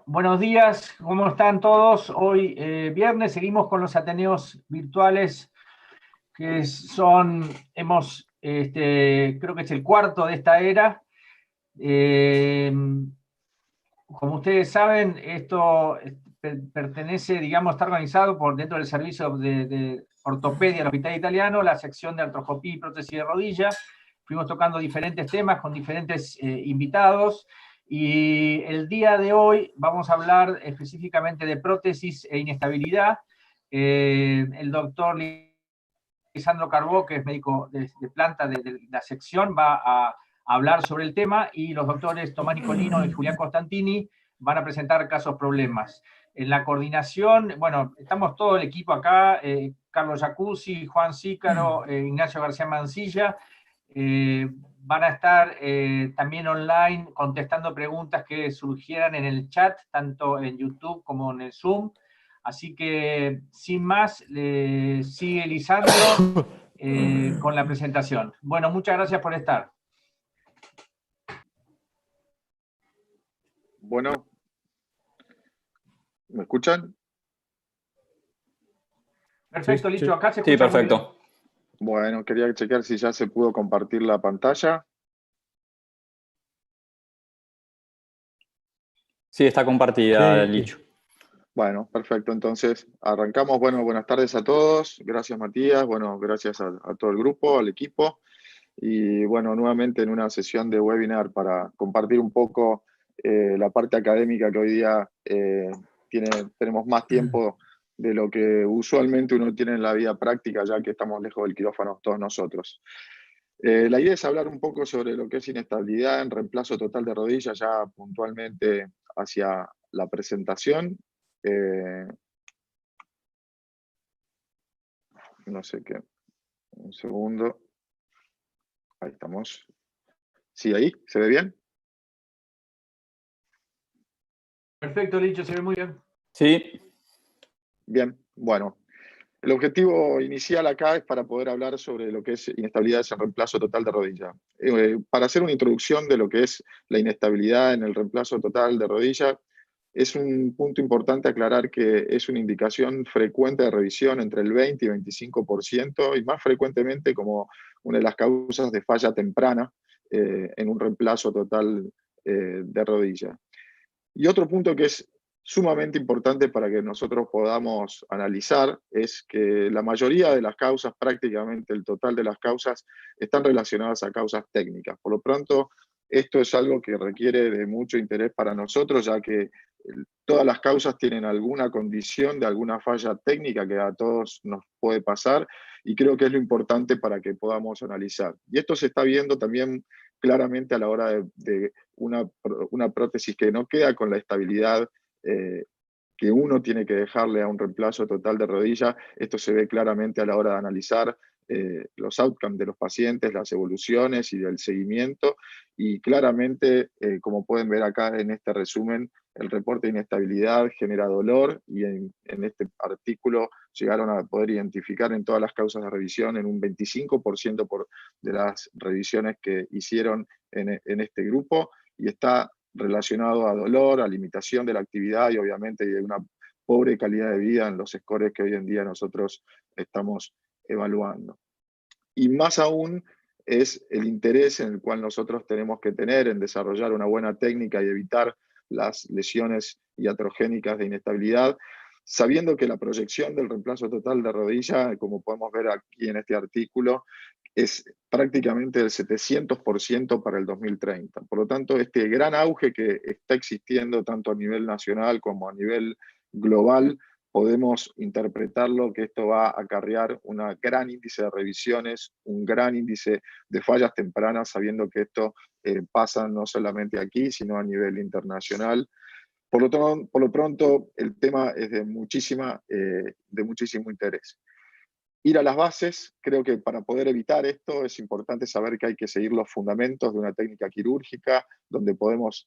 Buenos días, ¿cómo están todos? Hoy viernes seguimos con los Ateneos virtuales que creo que es el cuarto de esta era. Como ustedes saben, esto pertenece, digamos, está organizado dentro del servicio de ortopedia del Hospital Italiano, la sección de artroscopía y prótesis de rodilla. Fuimos tocando diferentes temas con diferentes invitados. Y el día de hoy vamos a hablar específicamente de prótesis e inestabilidad. El doctor Lisandro Carbó, que es médico de planta de la sección, va a hablar sobre el tema, y los doctores Tomás Nicolino y Julián Costantini van a presentar casos problemas. En la coordinación, bueno, estamos todo el equipo acá, Carlos Jacuzzi, Juan Cícaro, Ignacio García Mancilla. Van a estar también online contestando preguntas que surgieran en el chat, tanto en YouTube como en el Zoom. Así que, sin más, sigue Lisandro con la presentación. Bueno, muchas gracias por estar. Bueno, ¿me escuchan? Perfecto, Licho, acá se escucha. Sí, perfecto. Bueno, quería chequear si ya se pudo compartir la pantalla. Sí, está compartida, Licho. Bueno, perfecto. Entonces, arrancamos. Bueno, buenas tardes a todos. Gracias, Matías. Bueno, gracias a todo el grupo, al equipo. Y bueno, nuevamente en una sesión de webinar para compartir un poco la parte académica que hoy día tenemos más tiempo de lo que usualmente uno tiene en la vida práctica, ya que estamos lejos del quirófano todos nosotros. La idea es hablar un poco sobre lo que es inestabilidad en reemplazo total de rodillas, ya puntualmente hacia la presentación. No sé qué, un segundo. Ahí estamos. ¿Sí, ahí? ¿Se ve bien? Perfecto, Licho, se ve muy bien. Sí. Bien, bueno. El objetivo inicial acá es para poder hablar sobre lo que es inestabilidad en reemplazo total de rodilla. Para hacer una introducción de lo que es la inestabilidad en el reemplazo total de rodilla, es un punto importante aclarar que es una indicación frecuente de revisión entre el 20 y 25%, y más frecuentemente como una de las causas de falla temprana en un reemplazo total de rodilla. Y otro punto que es sumamente importante para que nosotros podamos analizar es que la mayoría de las causas, prácticamente el total de las causas, están relacionadas a causas técnicas. Por lo pronto, esto es algo que requiere de mucho interés para nosotros, ya que todas las causas tienen alguna condición de alguna falla técnica que a todos nos puede pasar, y creo que es lo importante para que podamos analizar. Y esto se está viendo también claramente a la hora de una prótesis que no queda con la estabilidad que uno tiene que dejarle a un reemplazo total de rodilla. Esto se ve claramente a la hora de analizar los outcomes de los pacientes, las evoluciones y del seguimiento, y claramente, como pueden ver acá en este resumen, el reporte de inestabilidad genera dolor, y en este artículo llegaron a poder identificar en todas las causas de revisión en un 25% de las revisiones que hicieron en este grupo, y está relacionado a dolor, a limitación de la actividad y obviamente de una pobre calidad de vida en los scores que hoy en día nosotros estamos evaluando. Y más aún es el interés en el cual nosotros tenemos que tener en desarrollar una buena técnica y evitar las lesiones iatrogénicas de inestabilidad, sabiendo que la proyección del reemplazo total de rodilla, como podemos ver aquí en este artículo, es prácticamente del 700% para el 2030. Por lo tanto, este gran auge que está existiendo tanto a nivel nacional como a nivel global, podemos interpretarlo que esto va a acarrear un gran índice de revisiones, un gran índice de fallas tempranas, sabiendo que esto pasa no solamente aquí, sino a nivel internacional. Por lo pronto, el tema es de muchísimo interés. Ir a las bases, creo que para poder evitar esto es importante saber que hay que seguir los fundamentos de una técnica quirúrgica, donde podemos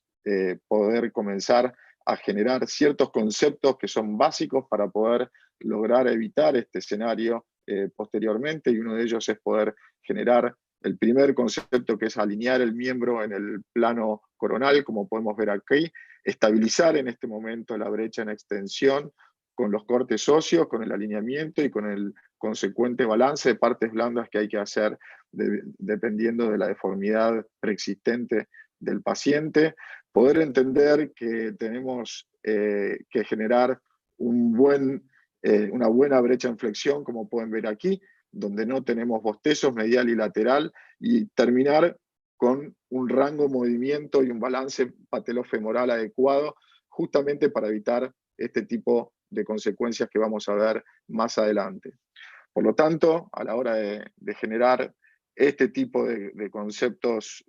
poder comenzar a generar ciertos conceptos que son básicos para poder lograr evitar este escenario posteriormente, y uno de ellos es poder generar El primer concepto, que es alinear el miembro en el plano coronal, como podemos ver aquí, estabilizar en este momento la brecha en extensión con los cortes óseos, con el alineamiento y con el consecuente balance de partes blandas que hay que hacer dependiendo de la deformidad preexistente del paciente. Poder entender que tenemos que generar una buena brecha en flexión, como pueden ver aquí, donde no tenemos bostezos medial y lateral, y terminar con un rango de movimiento y un balance patelofemoral adecuado, justamente para evitar este tipo de consecuencias que vamos a ver más adelante. Por lo tanto, a la hora de generar este tipo de conceptos,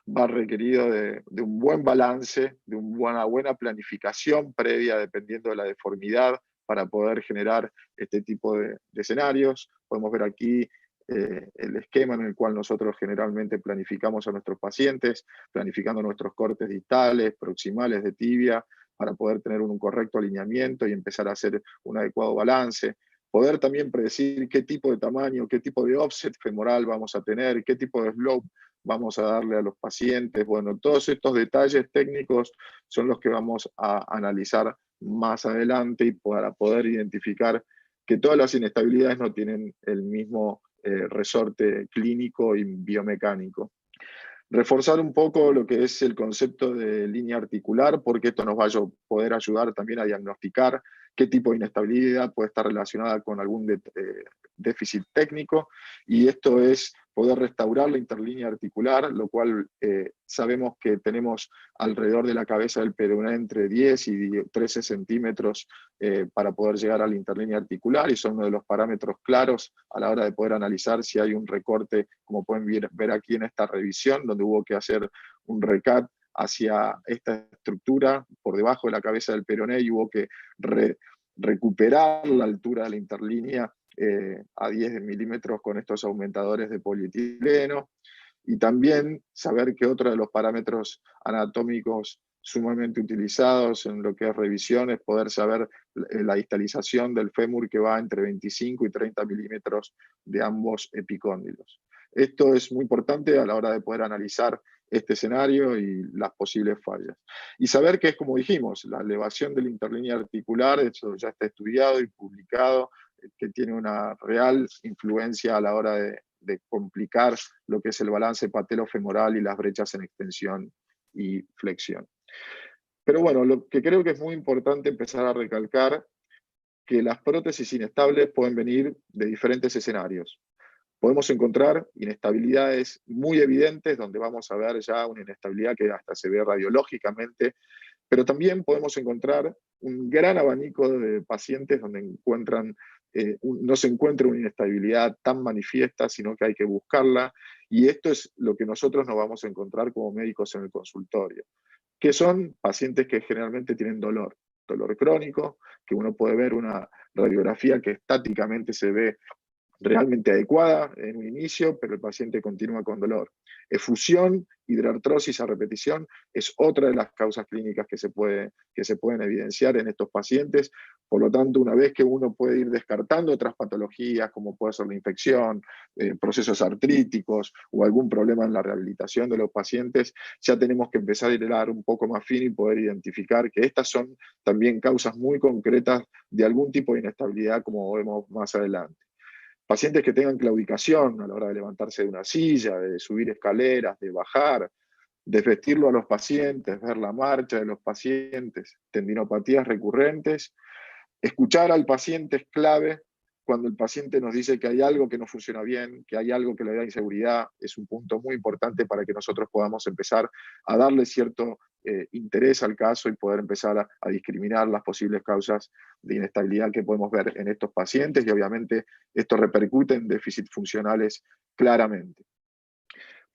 va requerido de un buen balance, de una buena planificación previa, dependiendo de la deformidad, para poder generar este tipo de escenarios. Podemos ver aquí el esquema en el cual nosotros generalmente planificamos a nuestros pacientes, planificando nuestros cortes distales, proximales de tibia, para poder tener un correcto alineamiento y empezar a hacer un adecuado balance. Poder también predecir qué tipo de tamaño, qué tipo de offset femoral vamos a tener, qué tipo de slope vamos a darle a los pacientes. Bueno, todos estos detalles técnicos son los que vamos a analizar más adelante, y para poder identificar que todas las inestabilidades no tienen el mismo resorte clínico y biomecánico. Reforzar un poco lo que es el concepto de línea articular, porque esto nos va a poder ayudar también a diagnosticar qué tipo de inestabilidad puede estar relacionada con algún déficit técnico, y esto es poder restaurar la interlínea articular, lo cual sabemos que tenemos alrededor de la cabeza del peroné entre 10 y 13 centímetros para poder llegar a la interlínea articular, y son uno de los parámetros claros a la hora de poder analizar si hay un recorte, como pueden ver aquí en esta revisión, donde hubo que hacer un recat hacia esta estructura por debajo de la cabeza del peroné, y hubo que recuperar la altura de la interlínea a 10 milímetros con estos aumentadores de polietileno. Y también saber que otro de los parámetros anatómicos sumamente utilizados en lo que es revisión es poder saber la distalización del fémur, que va entre 25 y 30 milímetros de ambos epicóndilos. Esto es muy importante a la hora de poder analizar este escenario y las posibles fallas. Y saber que es, como dijimos, la elevación de la interlínea articular, eso ya está estudiado y publicado, que tiene una real influencia a la hora de complicar lo que es el balance patelofemoral y las brechas en extensión y flexión. Pero bueno, lo que creo que es muy importante empezar a recalcar, que las prótesis inestables pueden venir de diferentes escenarios. Podemos encontrar inestabilidades muy evidentes, donde vamos a ver ya una inestabilidad que hasta se ve radiológicamente, pero también podemos encontrar un gran abanico de pacientes donde no se encuentra una inestabilidad tan manifiesta, sino que hay que buscarla, y esto es lo que nosotros nos vamos a encontrar como médicos en el consultorio, que son pacientes que generalmente tienen dolor crónico, que uno puede ver una radiografía que estáticamente se ve realmente adecuada en un inicio, pero el paciente continúa con dolor. Efusión, hidrartrosis a repetición es otra de las causas clínicas que se pueden evidenciar en estos pacientes. Por lo tanto, una vez que uno puede ir descartando otras patologías, como puede ser la infección, procesos artríticos o algún problema en la rehabilitación de los pacientes, ya tenemos que empezar a hilar un poco más fino y poder identificar que estas son también causas muy concretas de algún tipo de inestabilidad, como vemos más adelante. Pacientes que tengan claudicación a la hora de levantarse de una silla, de subir escaleras, de bajar, desvestirlo a los pacientes, ver la marcha de los pacientes, tendinopatías recurrentes. Escuchar al paciente es clave. Cuando el paciente nos dice que hay algo que no funciona bien, que hay algo que le da inseguridad, es un punto muy importante para que nosotros podamos empezar a darle cierto interés al caso y poder empezar a discriminar las posibles causas de inestabilidad que podemos ver en estos pacientes, y obviamente esto repercute en déficits funcionales claramente.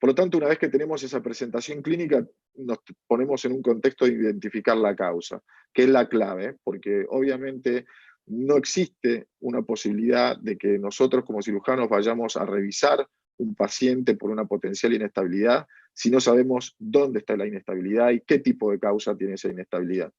Por lo tanto, una vez que tenemos esa presentación clínica, nos ponemos en un contexto de identificar la causa, que es la clave, porque obviamente no existe una posibilidad de que nosotros como cirujanos vayamos a revisar un paciente por una potencial inestabilidad si no sabemos dónde está la inestabilidad y qué tipo de causa tiene esa inestabilidad.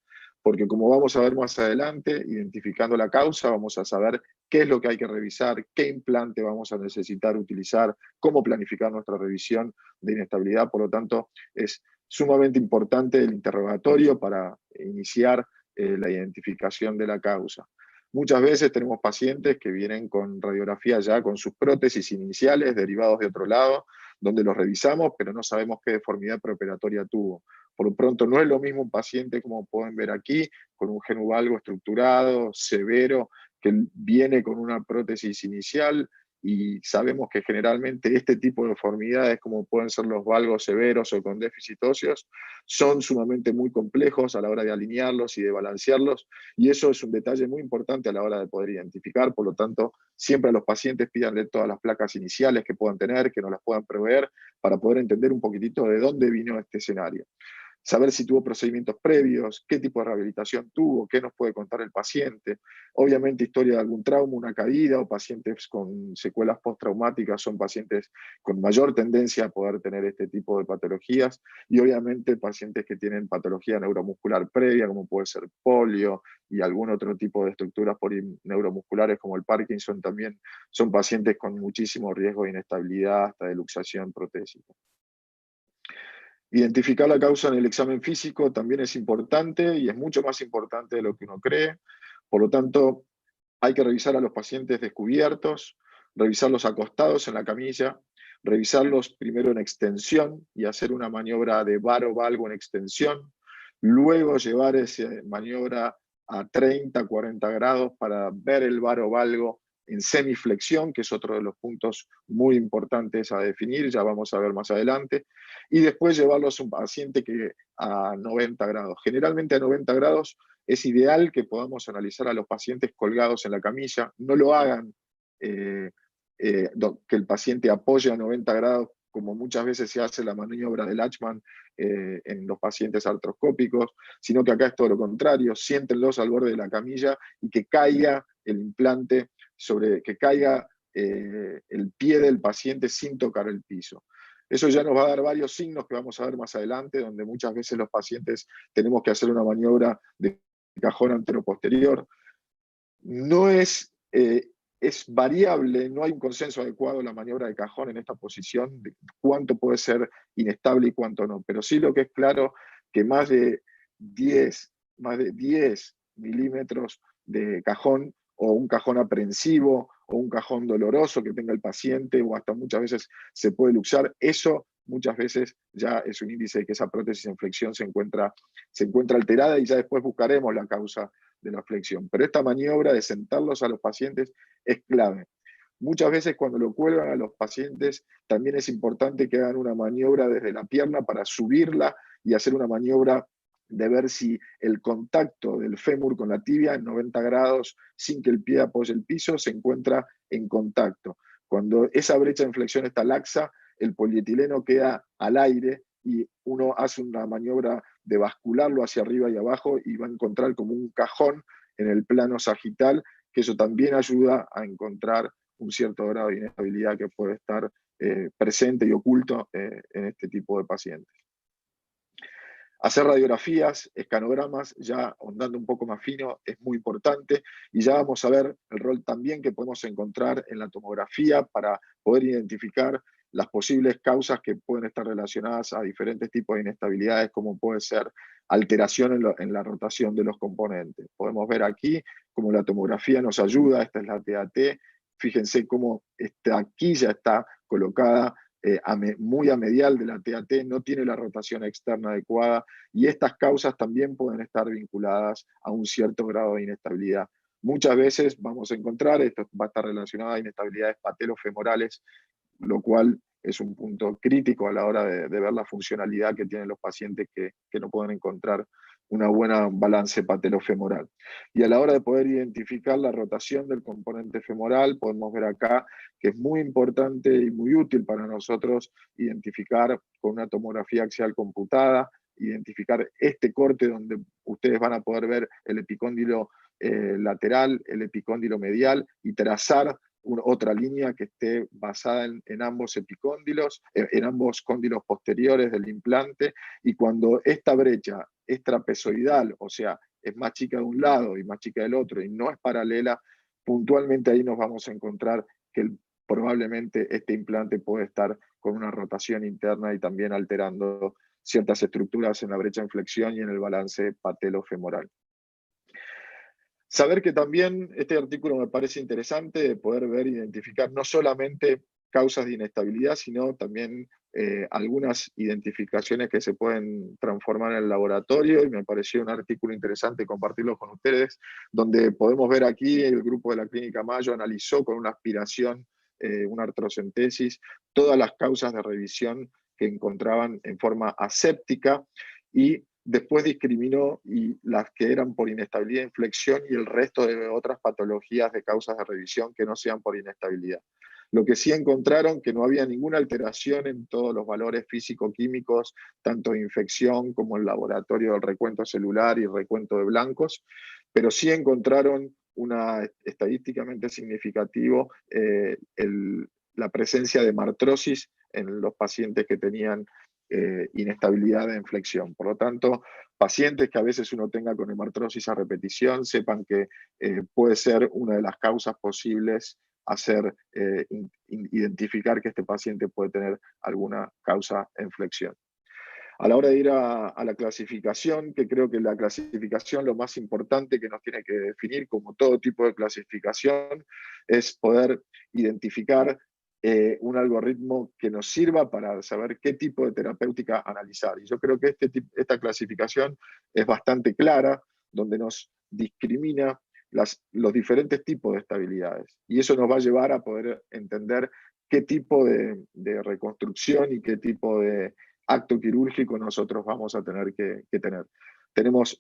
porque como vamos a ver más adelante, identificando la causa, vamos a saber qué es lo que hay que revisar, qué implante vamos a necesitar utilizar, cómo planificar nuestra revisión de inestabilidad. Por lo tanto, es sumamente importante el interrogatorio para iniciar la identificación de la causa. Muchas veces tenemos pacientes que vienen con radiografía ya con sus prótesis iniciales derivados de otro lado, donde los revisamos, pero no sabemos qué deformidad preoperatoria tuvo. Por lo pronto, no es lo mismo un paciente, como pueden ver aquí, con un genu valgo estructurado, severo, que viene con una prótesis inicial, y sabemos que generalmente este tipo de deformidades, como pueden ser los valgos severos o con déficit óseos, son sumamente muy complejos a la hora de alinearlos y de balancearlos, y eso es un detalle muy importante a la hora de poder identificar. Por lo tanto, siempre a los pacientes pídanle todas las placas iniciales que puedan tener, que nos las puedan proveer, para poder entender un poquitito de dónde vino este escenario. Saber si tuvo procedimientos previos, qué tipo de rehabilitación tuvo, qué nos puede contar el paciente. Obviamente, historia de algún trauma, una caída, o pacientes con secuelas postraumáticas son pacientes con mayor tendencia a poder tener este tipo de patologías. Y obviamente pacientes que tienen patología neuromuscular previa, como puede ser polio y algún otro tipo de estructuras neuromusculares como el Parkinson, también son pacientes con muchísimo riesgo de inestabilidad hasta de luxación protésica. Identificar la causa en el examen físico también es importante, y es mucho más importante de lo que uno cree. Por lo tanto, hay que revisar a los pacientes descubiertos, revisarlos acostados en la camilla, revisarlos primero en extensión y hacer una maniobra de varo-valgo en extensión, luego llevar esa maniobra a 30, 40 grados para ver el varo-valgo en semiflexión, que es otro de los puntos muy importantes a definir, ya vamos a ver más adelante, y después llevarlos a un paciente que a 90 grados. Generalmente a 90 grados es ideal que podamos analizar a los pacientes colgados en la camilla. No lo hagan que el paciente apoye a 90 grados, como muchas veces se hace la maniobra de Lachman en los pacientes artroscópicos, sino que acá es todo lo contrario. Siéntenlos al borde de la camilla y que caiga el implante, que caiga el pie del paciente sin tocar el piso. Eso ya nos va a dar varios signos que vamos a ver más adelante, donde muchas veces los pacientes tenemos que hacer una maniobra de cajón anteroposterior. No es variable, no hay un consenso adecuado en la maniobra de cajón en esta posición, de cuánto puede ser inestable y cuánto no. Pero sí lo que es claro, que más de 10 milímetros de cajón, o un cajón aprensivo, o un cajón doloroso que tenga el paciente, o hasta muchas veces se puede luxar, eso muchas veces ya es un índice de que esa prótesis en flexión se encuentra alterada, y ya después buscaremos la causa de la flexión. Pero esta maniobra de sentarlos a los pacientes es clave. Muchas veces cuando lo cuelgan a los pacientes, también es importante que hagan una maniobra desde la pierna para subirla y hacer una maniobra de ver si el contacto del fémur con la tibia en 90 grados, sin que el pie apoye el piso, se encuentra en contacto. Cuando esa brecha de flexión está laxa, el polietileno queda al aire y uno hace una maniobra de bascularlo hacia arriba y abajo y va a encontrar como un cajón en el plano sagital, que eso también ayuda a encontrar un cierto grado de inestabilidad que puede estar presente y oculto en este tipo de pacientes. Hacer radiografías, escanogramas, ya ahondando un poco más fino, es muy importante, y ya vamos a ver el rol también que podemos encontrar en la tomografía para poder identificar las posibles causas que pueden estar relacionadas a diferentes tipos de inestabilidades, como puede ser alteración en la rotación de los componentes. Podemos ver aquí cómo la tomografía nos ayuda. Esta es la TAT. Fíjense cómo esta quilla está colocada muy a medial de la TAT, no tiene la rotación externa adecuada, y estas causas también pueden estar vinculadas a un cierto grado de inestabilidad. Muchas veces vamos a encontrar, esto va a estar relacionado a inestabilidades patelofemorales, lo cual es un punto crítico a la hora de ver la funcionalidad que tienen los pacientes que no pueden encontrar una buena balance patelofemoral. Y a la hora de poder identificar la rotación del componente femoral, podemos ver acá que es muy importante y muy útil para nosotros identificar con una tomografía axial computada, identificar este corte donde ustedes van a poder ver el epicóndilo lateral, el epicóndilo medial, y trazar otra línea que esté basada en ambos epicóndilos, en ambos cóndilos posteriores del implante, y cuando esta brecha es trapezoidal, o sea, es más chica de un lado y más chica del otro y no es paralela, puntualmente ahí nos vamos a encontrar que probablemente este implante puede estar con una rotación interna y también alterando ciertas estructuras en la brecha de flexión y en el balance patelofemoral. Saber que también este artículo me parece interesante de poder ver, identificar no solamente causas de inestabilidad, sino también algunas identificaciones que se pueden transformar en el laboratorio, y me pareció un artículo interesante compartirlo con ustedes, donde podemos ver aquí el grupo de la Clínica Mayo analizó con una aspiración, una artrocentesis, todas las causas de revisión que encontraban en forma aséptica y después discriminó las que eran por inestabilidad de flexión y el resto de otras patologías de causas de revisión que no sean por inestabilidad. Lo que sí encontraron que no había ninguna alteración en todos los valores físico-químicos, tanto de infección como el laboratorio del recuento celular y recuento de blancos, pero sí encontraron una estadísticamente significativo la presencia de martrosis en los pacientes que tenían inestabilidad en flexión. Por lo tanto, pacientes que a veces uno tenga con hemartrosis a repetición, sepan que puede ser una de las causas posibles hacer identificar que este paciente puede tener alguna causa en flexión. A la hora de ir a la clasificación, que creo que la clasificación lo más importante que nos tiene que definir, como todo tipo de clasificación, es poder identificar un algoritmo que nos sirva para saber qué tipo de terapéutica analizar. Y yo creo que esta clasificación es bastante clara, donde nos discrimina los diferentes tipos de estabilidades. Y eso nos va a llevar a poder entender qué tipo de reconstrucción y qué tipo de acto quirúrgico nosotros vamos a tener que tener. Tenemos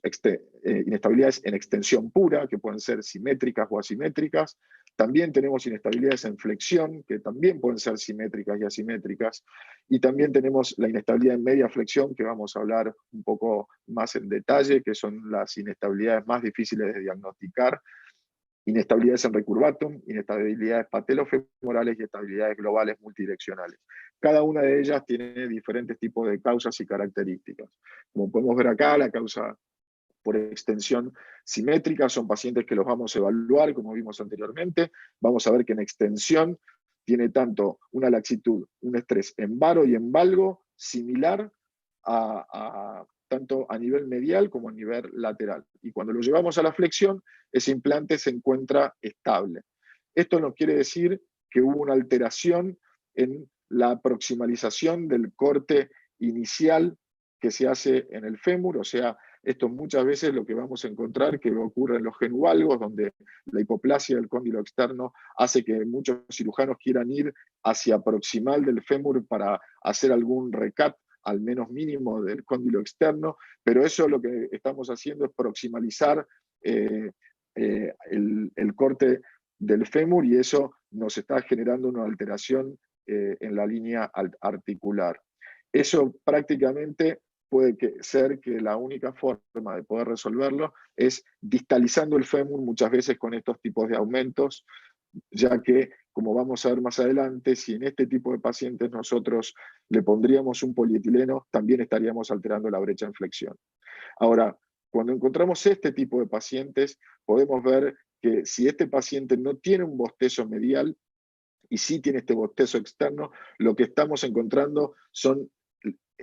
inestabilidades en extensión pura, que pueden ser simétricas o asimétricas. También tenemos inestabilidades en flexión, que también pueden ser simétricas y asimétricas. Y también tenemos la inestabilidad en media flexión, que vamos a hablar un poco más en detalle, que son las inestabilidades más difíciles de diagnosticar. Inestabilidades en recurvatum, inestabilidades patelofemorales y estabilidades globales multidireccionales. Cada una de ellas tiene diferentes tipos de causas y características. Como podemos ver acá, la causa por extensión simétrica son pacientes que los vamos a evaluar, como vimos anteriormente. Vamos a ver que en extensión tiene tanto una laxitud, un estrés en varo y en valgo similar tanto a nivel medial como a nivel lateral. Y cuando lo llevamos a la flexión, ese implante se encuentra estable. Esto nos quiere decir que hubo una alteración en la proximalización del corte inicial que se hace en el fémur, o sea, esto muchas veces lo que vamos a encontrar que ocurre en los genuvalgos, donde la hipoplasia del cóndilo externo hace que muchos cirujanos quieran ir hacia proximal del fémur para hacer algún recat, al menos mínimo, del cóndilo externo, pero eso lo que estamos haciendo es proximalizar el corte del fémur y eso nos está generando una alteración en la línea articular. Eso prácticamente puede ser que la única forma de poder resolverlo es distalizando el fémur muchas veces con estos tipos de aumentos, ya que, como vamos a ver más adelante, si en este tipo de pacientes nosotros le pondríamos un polietileno, también estaríamos alterando la brecha en flexión. Ahora, cuando encontramos este tipo de pacientes, podemos ver que si este paciente no tiene un bostezo medial y sí tiene este bostezo externo, lo que estamos encontrando son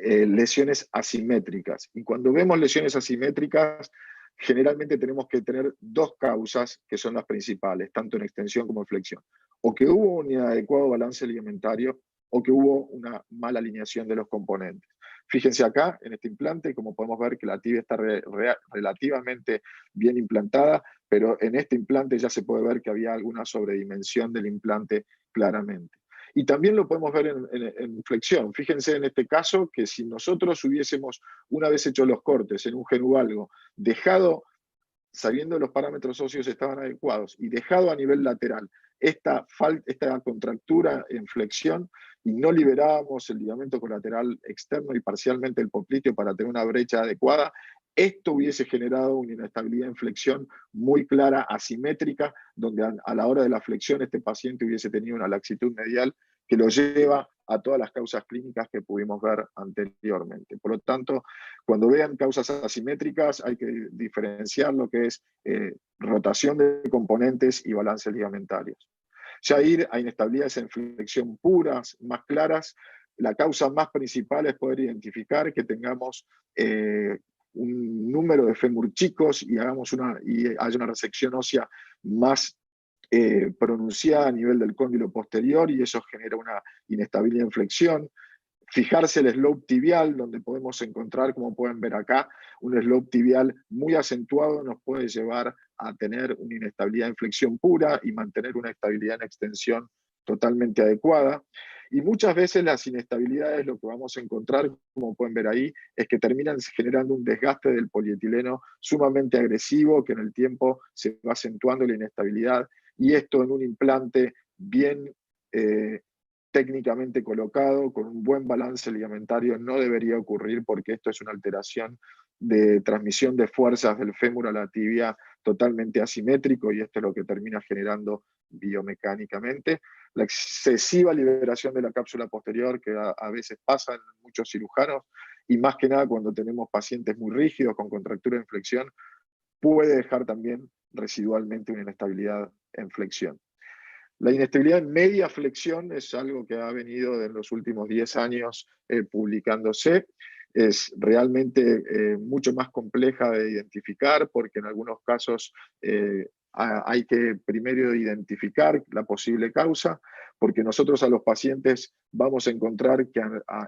lesiones asimétricas. Y cuando vemos lesiones asimétricas, generalmente tenemos que tener dos causas que son las principales, tanto en extensión como en flexión. O que hubo un inadecuado balance ligamentario o que hubo una mala alineación de los componentes. Fíjense acá, en este implante, como podemos ver que la tibia está relativamente bien implantada, pero en este implante ya se puede ver que había alguna sobredimensión del implante claramente. Y también lo podemos ver en flexión. Fíjense en este caso que si nosotros hubiésemos, una vez hecho los cortes en un genuvalgo, dejado, sabiendo los parámetros óseos estaban adecuados, y dejado a nivel lateral esta contractura en flexión y no liberábamos el ligamento colateral externo y parcialmente el popliteo para tener una brecha adecuada, esto hubiese generado una inestabilidad en flexión muy clara, asimétrica, donde a la hora de la flexión este paciente hubiese tenido una laxitud medial que lo lleva a todas las causas clínicas que pudimos ver anteriormente. Por lo tanto, cuando vean causas asimétricas hay que diferenciar lo que es rotación de componentes y balances ligamentarios. Ya ir a inestabilidades en flexión puras, más claras, la causa más principal es poder identificar que tengamos un número de fémur chicos y haya una resección ósea más pronunciada a nivel del cóndilo posterior, y eso genera una inestabilidad en flexión. Fijarse el slope tibial, donde podemos encontrar, como pueden ver acá, un slope tibial muy acentuado nos puede llevar a tener una inestabilidad en flexión pura y mantener una estabilidad en extensión totalmente adecuada. Y muchas veces las inestabilidades, lo que vamos a encontrar, como pueden ver ahí, es que terminan generando un desgaste del polietileno sumamente agresivo, que en el tiempo se va acentuando la inestabilidad, y esto en un implante bien técnicamente colocado, con un buen balance ligamentario, no debería ocurrir, porque esto es una alteración de transmisión de fuerzas del fémur a la tibia totalmente asimétrico, y esto es lo que termina generando biomecánicamente. La excesiva liberación de la cápsula posterior, que a veces pasa en muchos cirujanos, y más que nada cuando tenemos pacientes muy rígidos con contractura en flexión, puede dejar también residualmente una inestabilidad en flexión. La inestabilidad en media flexión es algo que ha venido en los últimos 10 años publicándose. Es realmente mucho más compleja de identificar, porque en algunos casos hay que primero identificar la posible causa, porque nosotros a los pacientes vamos a encontrar que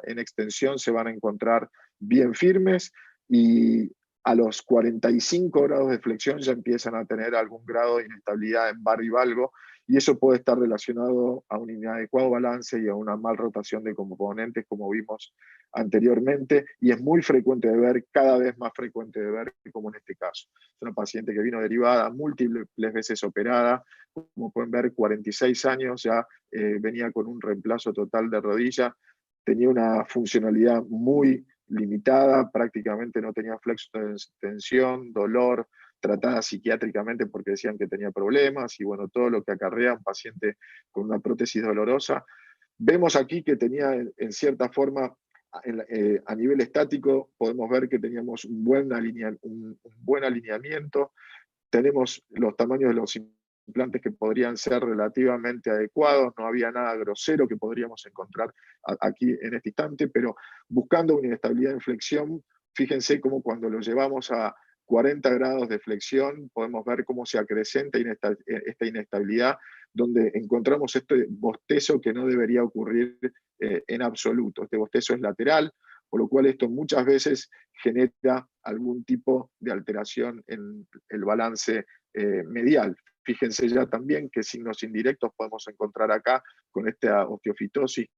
en extensión se van a encontrar bien firmes, y a los 45 grados de flexión ya empiezan a tener algún grado de inestabilidad en bar y valgo, y eso puede estar relacionado a un inadecuado balance y a una mal rotación de componentes, como vimos anteriormente, y es muy frecuente de ver, cada vez más frecuente de ver, como en este caso. Es una paciente que vino derivada, múltiples veces operada, como pueden ver, 46 años, ya venía con un reemplazo total de rodilla, tenía una funcionalidad muy limitada, prácticamente no tenía flexo de tensión, dolor, tratada psiquiátricamente porque decían que tenía problemas, y bueno, todo lo que acarrea un paciente con una prótesis dolorosa. Vemos aquí que tenía, en cierta forma, a nivel estático, podemos ver que teníamos un buen alineamiento, tenemos los tamaños de los implantes que podrían ser relativamente adecuados, no había nada grosero que podríamos encontrar aquí en este instante, pero buscando una inestabilidad en flexión, fíjense cómo cuando lo llevamos a 40 grados de flexión, podemos ver cómo se acrecenta esta inestabilidad, donde encontramos este bostezo que no debería ocurrir en absoluto. Este bostezo es lateral, por lo cual esto muchas veces genera algún tipo de alteración en el balance medial. Fíjense ya también qué signos indirectos podemos encontrar acá con esta osteofitosis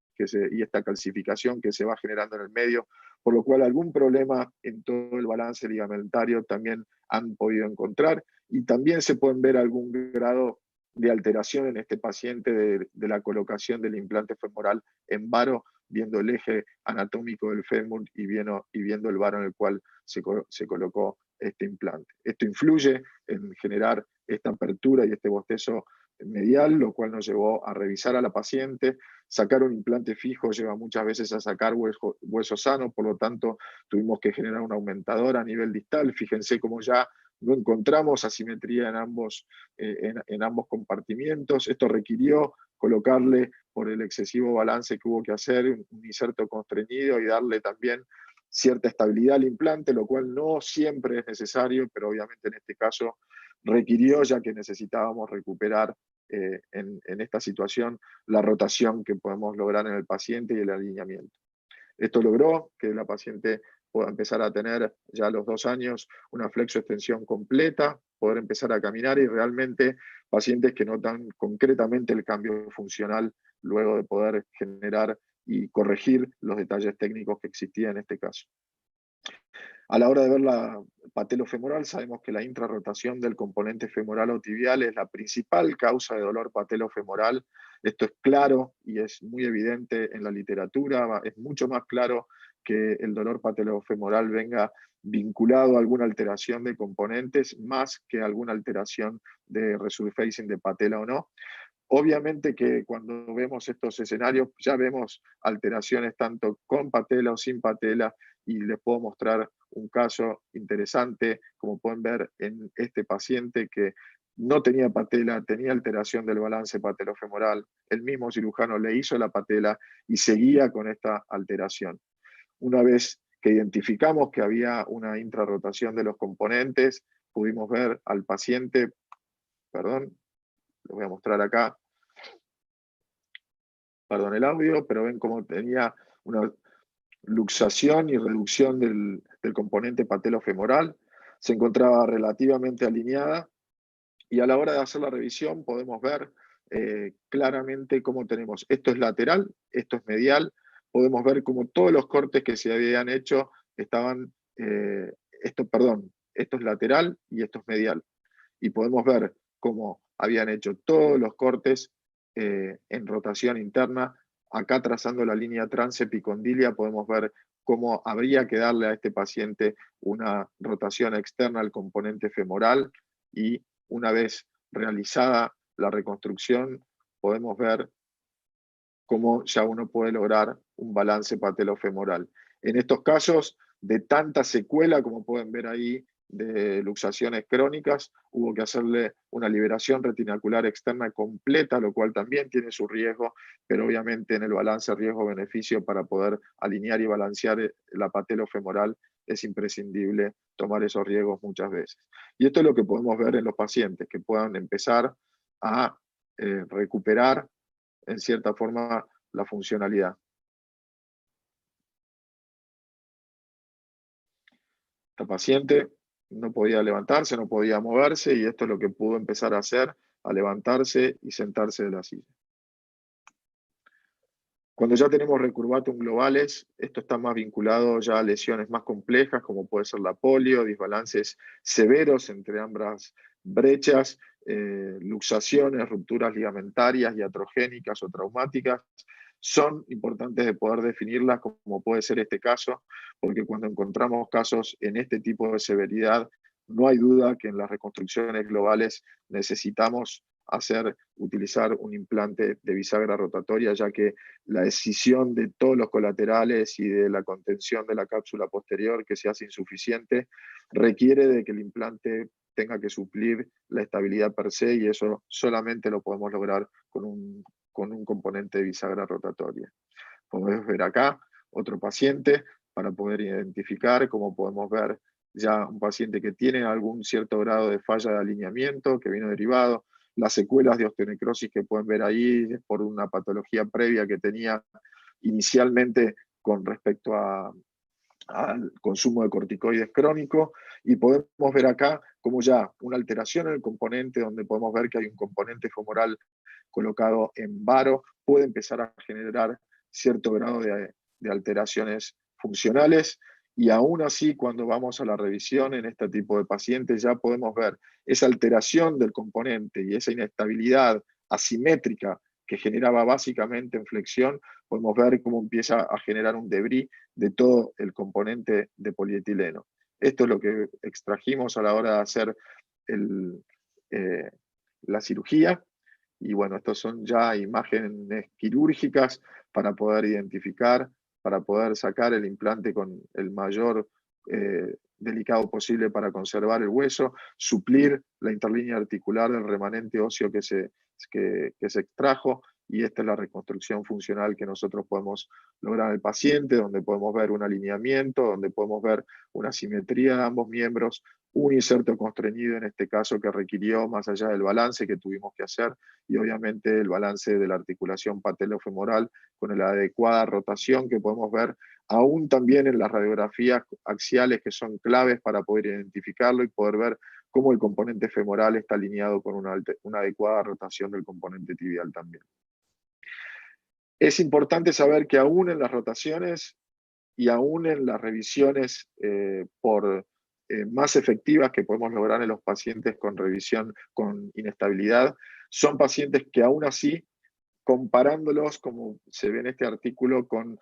y esta calcificación que se va generando en el medio, por lo cual algún problema en todo el balance ligamentario también han podido encontrar, y también se pueden ver algún grado de alteración en este paciente de la colocación del implante femoral en varo, viendo el eje anatómico del fémur y viendo el varo en el cual se colocó este implante. Esto influye en generar esta apertura y este bostezo medial, lo cual nos llevó a revisar a la paciente. Sacar un implante fijo lleva muchas veces a sacar hueso sano, por lo tanto tuvimos que generar un aumentador a nivel distal. Fíjense cómo ya no encontramos asimetría en ambos compartimientos. Esto requirió colocarle, por el excesivo balance que hubo que hacer, un inserto constreñido y darle también cierta estabilidad al implante, lo cual no siempre es necesario, pero obviamente en este caso requirió, ya que necesitábamos recuperar en esta situación la rotación que podemos lograr en el paciente y el alineamiento. Esto logró que la paciente pueda empezar a tener ya a los 2 años una flexoextensión completa, poder empezar a caminar, y realmente pacientes que notan concretamente el cambio funcional luego de poder generar y corregir los detalles técnicos que existían en este caso. A la hora de ver la patelofemoral, sabemos que la intrarrotación del componente femoral o tibial es la principal causa de dolor patelofemoral. Esto es claro y es muy evidente en la literatura. Es mucho más claro que el dolor patelofemoral venga vinculado a alguna alteración de componentes, más que alguna alteración de resurfacing de patela o no. Obviamente que cuando vemos estos escenarios ya vemos alteraciones tanto con patela o sin patela, y les puedo mostrar un caso interesante, como pueden ver en este paciente que no tenía patela, tenía alteración del balance patelofemoral, el mismo cirujano le hizo la patela y seguía con esta alteración. Una vez que identificamos que había una intrarrotación de los componentes, pudimos ver al paciente, perdón, lo voy a mostrar acá, perdón el audio, pero ven cómo tenía una luxación y reducción del componente patelofemoral, se encontraba relativamente alineada, y a la hora de hacer la revisión podemos ver claramente cómo tenemos, esto es lateral, esto es medial, podemos ver cómo todos los cortes que se habían hecho estaban, esto es lateral y esto es medial, y podemos ver cómo habían hecho todos los cortes en rotación interna. Acá trazando la línea transepicondilia podemos ver cómo habría que darle a este paciente una rotación externa al componente femoral, y una vez realizada la reconstrucción podemos ver cómo ya uno puede lograr un balance patelofemoral. En estos casos de tanta secuela, como pueden ver ahí, de luxaciones crónicas, hubo que hacerle una liberación retinacular externa completa, lo cual también tiene su riesgo, pero obviamente en el balance riesgo-beneficio, para poder alinear y balancear la patelofemoral, es imprescindible tomar esos riesgos muchas veces. Y esto es lo que podemos ver en los pacientes, que puedan empezar a recuperar en cierta forma la funcionalidad. Esta paciente no podía levantarse, no podía moverse, y esto es lo que pudo empezar a hacer, a levantarse y sentarse de la silla. Cuando ya tenemos recurvatum globales, esto está más vinculado ya a lesiones más complejas, como puede ser la polio, desbalances severos entre ambas brechas, luxaciones, rupturas ligamentarias, iatrogénicas o traumáticas. Son importantes de poder definirlas, como puede ser este caso, porque cuando encontramos casos en este tipo de severidad, no hay duda que en las reconstrucciones globales necesitamos utilizar un implante de bisagra rotatoria, ya que la escisión de todos los colaterales y de la contención de la cápsula posterior, que se hace insuficiente, requiere de que el implante tenga que suplir la estabilidad per se, y eso solamente lo podemos lograr con un componente de bisagra rotatoria. Podemos ver acá otro paciente para poder identificar, como podemos ver ya un paciente que tiene algún cierto grado de falla de alineamiento que vino derivado. Las secuelas de osteonecrosis que pueden ver ahí es por una patología previa que tenía inicialmente con respecto al consumo de corticoides crónico, y podemos ver acá como ya una alteración en el componente, donde podemos ver que hay un componente femoral colocado en varo, puede empezar a generar cierto grado de alteraciones funcionales. Y aún así, cuando vamos a la revisión en este tipo de pacientes, ya podemos ver esa alteración del componente y esa inestabilidad asimétrica que generaba básicamente en flexión, podemos ver cómo empieza a generar un debris de todo el componente de polietileno. Esto es lo que extrajimos a la hora de hacer la cirugía. Y bueno, estas son ya imágenes quirúrgicas para poder identificar, para poder sacar el implante con el mayor delicado posible para conservar el hueso, suplir la interlínea articular del remanente óseo que se extrajo, y esta es la reconstrucción funcional que nosotros podemos lograr en el paciente, donde podemos ver un alineamiento, donde podemos ver una simetría de ambos miembros, un inserto constreñido en este caso que requirió, más allá del balance que tuvimos que hacer, y obviamente el balance de la articulación patelofemoral con la adecuada rotación que podemos ver aún también en las radiografías axiales, que son claves para poder identificarlo y poder ver cómo el componente femoral está alineado con una adecuada rotación del componente tibial también. Es importante saber que aún en las rotaciones y aún en las revisiones más efectivas que podemos lograr en los pacientes con revisión con inestabilidad, son pacientes que aún así, comparándolos, como se ve en este artículo, con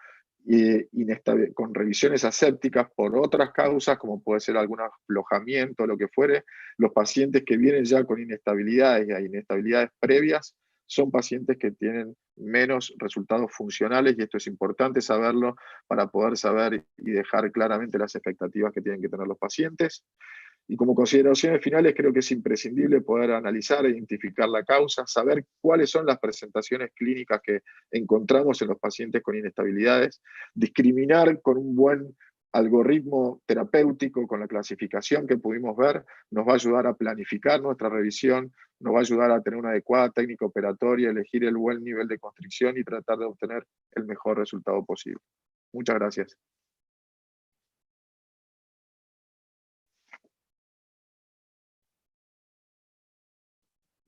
revisiones asépticas por otras causas, como puede ser algún aflojamiento o lo que fuere, los pacientes que vienen ya con inestabilidades y inestabilidades previas son pacientes que tienen menos resultados funcionales, y esto es importante saberlo para poder saber y dejar claramente las expectativas que tienen que tener los pacientes. Y como consideraciones finales, creo que es imprescindible poder analizar e identificar la causa, saber cuáles son las presentaciones clínicas que encontramos en los pacientes con inestabilidades, discriminar con un buen algoritmo terapéutico, con la clasificación que pudimos ver, nos va a ayudar a planificar nuestra revisión, nos va a ayudar a tener una adecuada técnica operatoria, elegir el buen nivel de constricción y tratar de obtener el mejor resultado posible. Muchas gracias.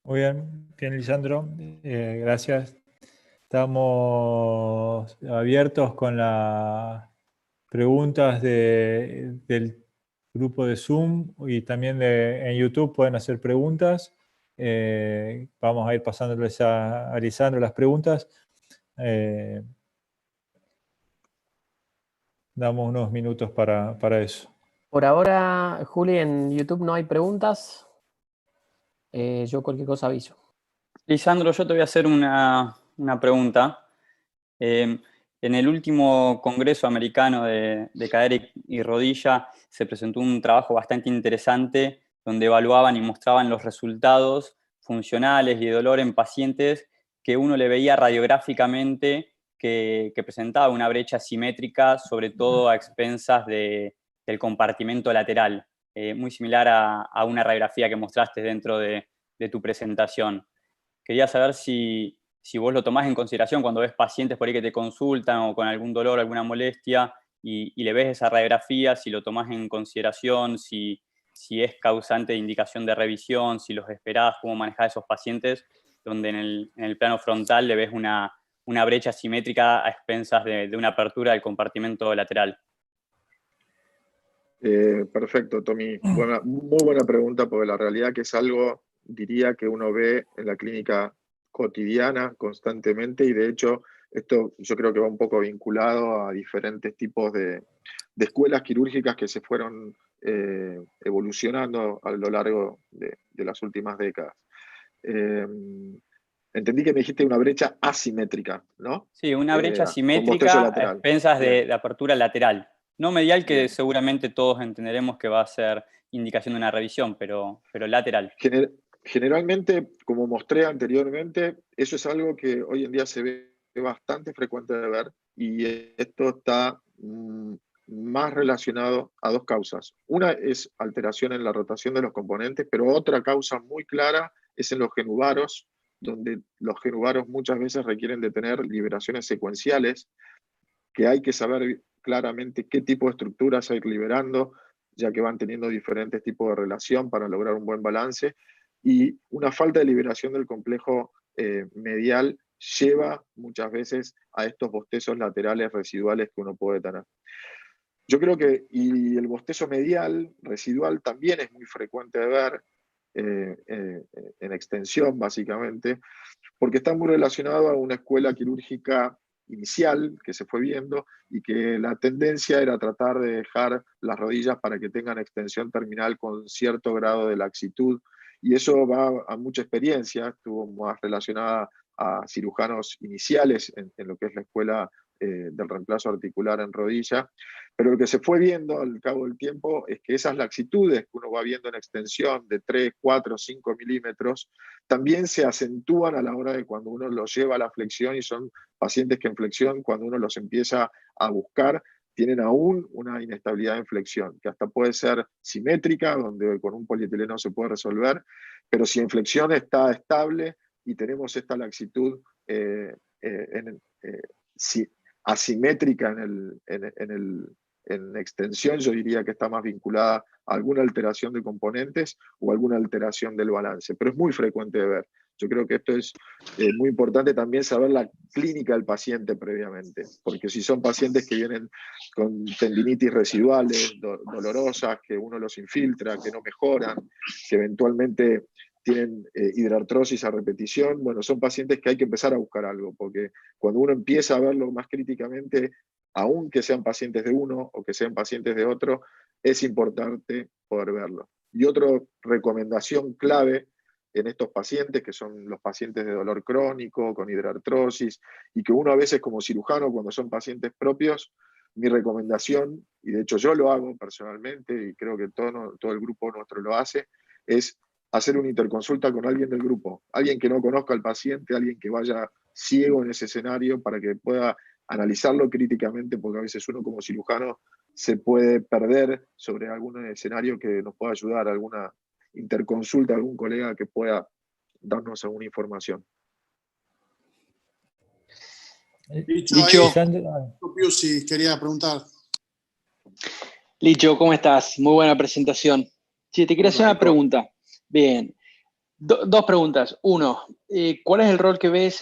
Muy bien, Lisandro. Gracias. Estamos abiertos con las preguntas del grupo de Zoom y también en YouTube pueden hacer preguntas. Vamos a ir pasándoles a Lisandro las preguntas. Damos unos minutos para eso. Por ahora, Juli, en YouTube no hay preguntas. Yo cualquier cosa aviso. Lisandro, yo te voy a hacer una pregunta. En el último Congreso Americano de Cadera y Rodilla se presentó un trabajo bastante interesante donde evaluaban y mostraban los resultados funcionales y de dolor en pacientes que uno le veía radiográficamente que presentaba una brecha simétrica, sobre todo a expensas del compartimento lateral, muy similar a una radiografía que mostraste dentro de tu presentación. Quería saber si vos lo tomás en consideración cuando ves pacientes por ahí que te consultan o con algún dolor, alguna molestia, y le ves esa radiografía, si lo tomás en consideración, si es causante de indicación de revisión, si los esperás, cómo manejás esos pacientes, donde en el plano frontal le ves una brecha simétrica a expensas de una apertura del compartimento lateral. Perfecto, Tommy. Muy buena pregunta, porque la realidad que es algo, diría, que uno ve en la clínica cotidiana constantemente, y de hecho esto yo creo que va un poco vinculado a diferentes tipos de escuelas quirúrgicas que se fueron evolucionando a lo largo de las últimas décadas. Entendí que me dijiste una brecha asimétrica, ¿no? Sí, una brecha Con bostezo simétrica a lateral. expensas de apertura lateral. No medial, que Bien. seguramente todos entenderemos que va a ser indicación de una revisión, pero lateral. Generalmente, como mostré anteriormente, eso es algo que hoy en día se ve bastante frecuente de ver, y esto está más relacionado a dos causas. Una es alteración en la rotación de los componentes, pero otra causa muy clara es en los genuvaros, donde los genuvaros muchas veces requieren de tener liberaciones secuenciales, que hay que saber claramente qué tipo de estructuras ir liberando, ya que van teniendo diferentes tipos de relación para lograr un buen balance, y una falta de liberación del complejo medial lleva muchas veces a estos bostezos laterales residuales que uno puede tener. Yo creo que, y el bostezo medial residual también es muy frecuente de ver en extensión, básicamente, porque está muy relacionado a una escuela quirúrgica inicial que se fue viendo, y que la tendencia era tratar de dejar las rodillas para que tengan extensión terminal con cierto grado de laxitud, y eso va a mucha experiencia, estuvo más relacionada a cirujanos iniciales en lo que es la escuela del reemplazo articular en rodilla, pero lo que se fue viendo al cabo del tiempo es que esas laxitudes que uno va viendo en extensión de 3, 4, 5 milímetros, también se acentúan a la hora de cuando uno los lleva a la flexión, y son pacientes que en flexión, cuando uno los empieza a buscar, tienen aún una inestabilidad en flexión, que hasta puede ser simétrica, donde con un polietileno se puede resolver, pero si en flexión está estable y tenemos esta laxitud asimétrica en extensión, yo diría que está más vinculada a alguna alteración de componentes o alguna alteración del balance, pero es muy frecuente de ver. Yo creo que esto es muy importante también, saber la clínica del paciente previamente, porque si son pacientes que vienen con tendinitis residuales, dolorosas, que uno los infiltra, que no mejoran, que eventualmente tienen hidrartrosis a repetición, bueno, son pacientes que hay que empezar a buscar algo, porque cuando uno empieza a verlo más críticamente, aunque sean pacientes de uno o que sean pacientes de otro, es importante poder verlo. Y otra recomendación clave en estos pacientes, que son los pacientes de dolor crónico, con hidrartrosis, y que uno a veces como cirujano, cuando son pacientes propios, mi recomendación, y de hecho yo lo hago personalmente, y creo que todo el grupo nuestro lo hace, es hacer una interconsulta con alguien del grupo, alguien que no conozca al paciente, alguien que vaya ciego en ese escenario para que pueda analizarlo críticamente, porque a veces uno como cirujano se puede perder sobre algún escenario que nos pueda ayudar, alguna interconsulta, algún colega que pueda darnos alguna información. Licho, Sandra, Piusi quería preguntar. Licho, ¿cómo estás? Muy buena presentación. Sí, te quería hacer una pregunta. Bien. Dos preguntas. Uno, ¿cuál es el rol que ves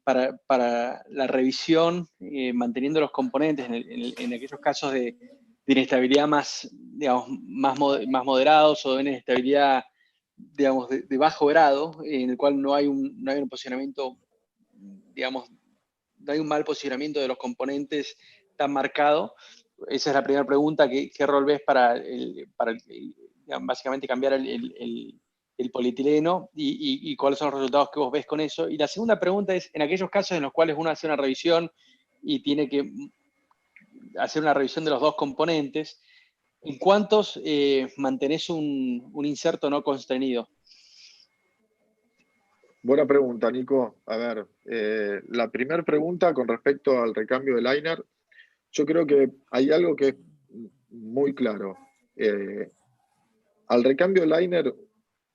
para la revisión, manteniendo los componentes en aquellos casos de inestabilidad más, digamos, más moderados o de inestabilidad, digamos, de bajo grado, en el cual no hay un posicionamiento, digamos, no hay un mal posicionamiento de los componentes tan marcado? Esa es la primera pregunta. ¿Qué rol ves para digamos, básicamente cambiar el polietileno y cuáles son los resultados que vos ves con eso? Y la segunda pregunta es, en aquellos casos en los cuales uno hace una revisión y tiene que hacer una revisión de los dos componentes, ¿en cuántos mantenés un inserto no constreñido? Buena pregunta, Nico. A ver, la primera pregunta con respecto al recambio de liner, yo creo que hay algo que es muy claro. Al recambio de liner,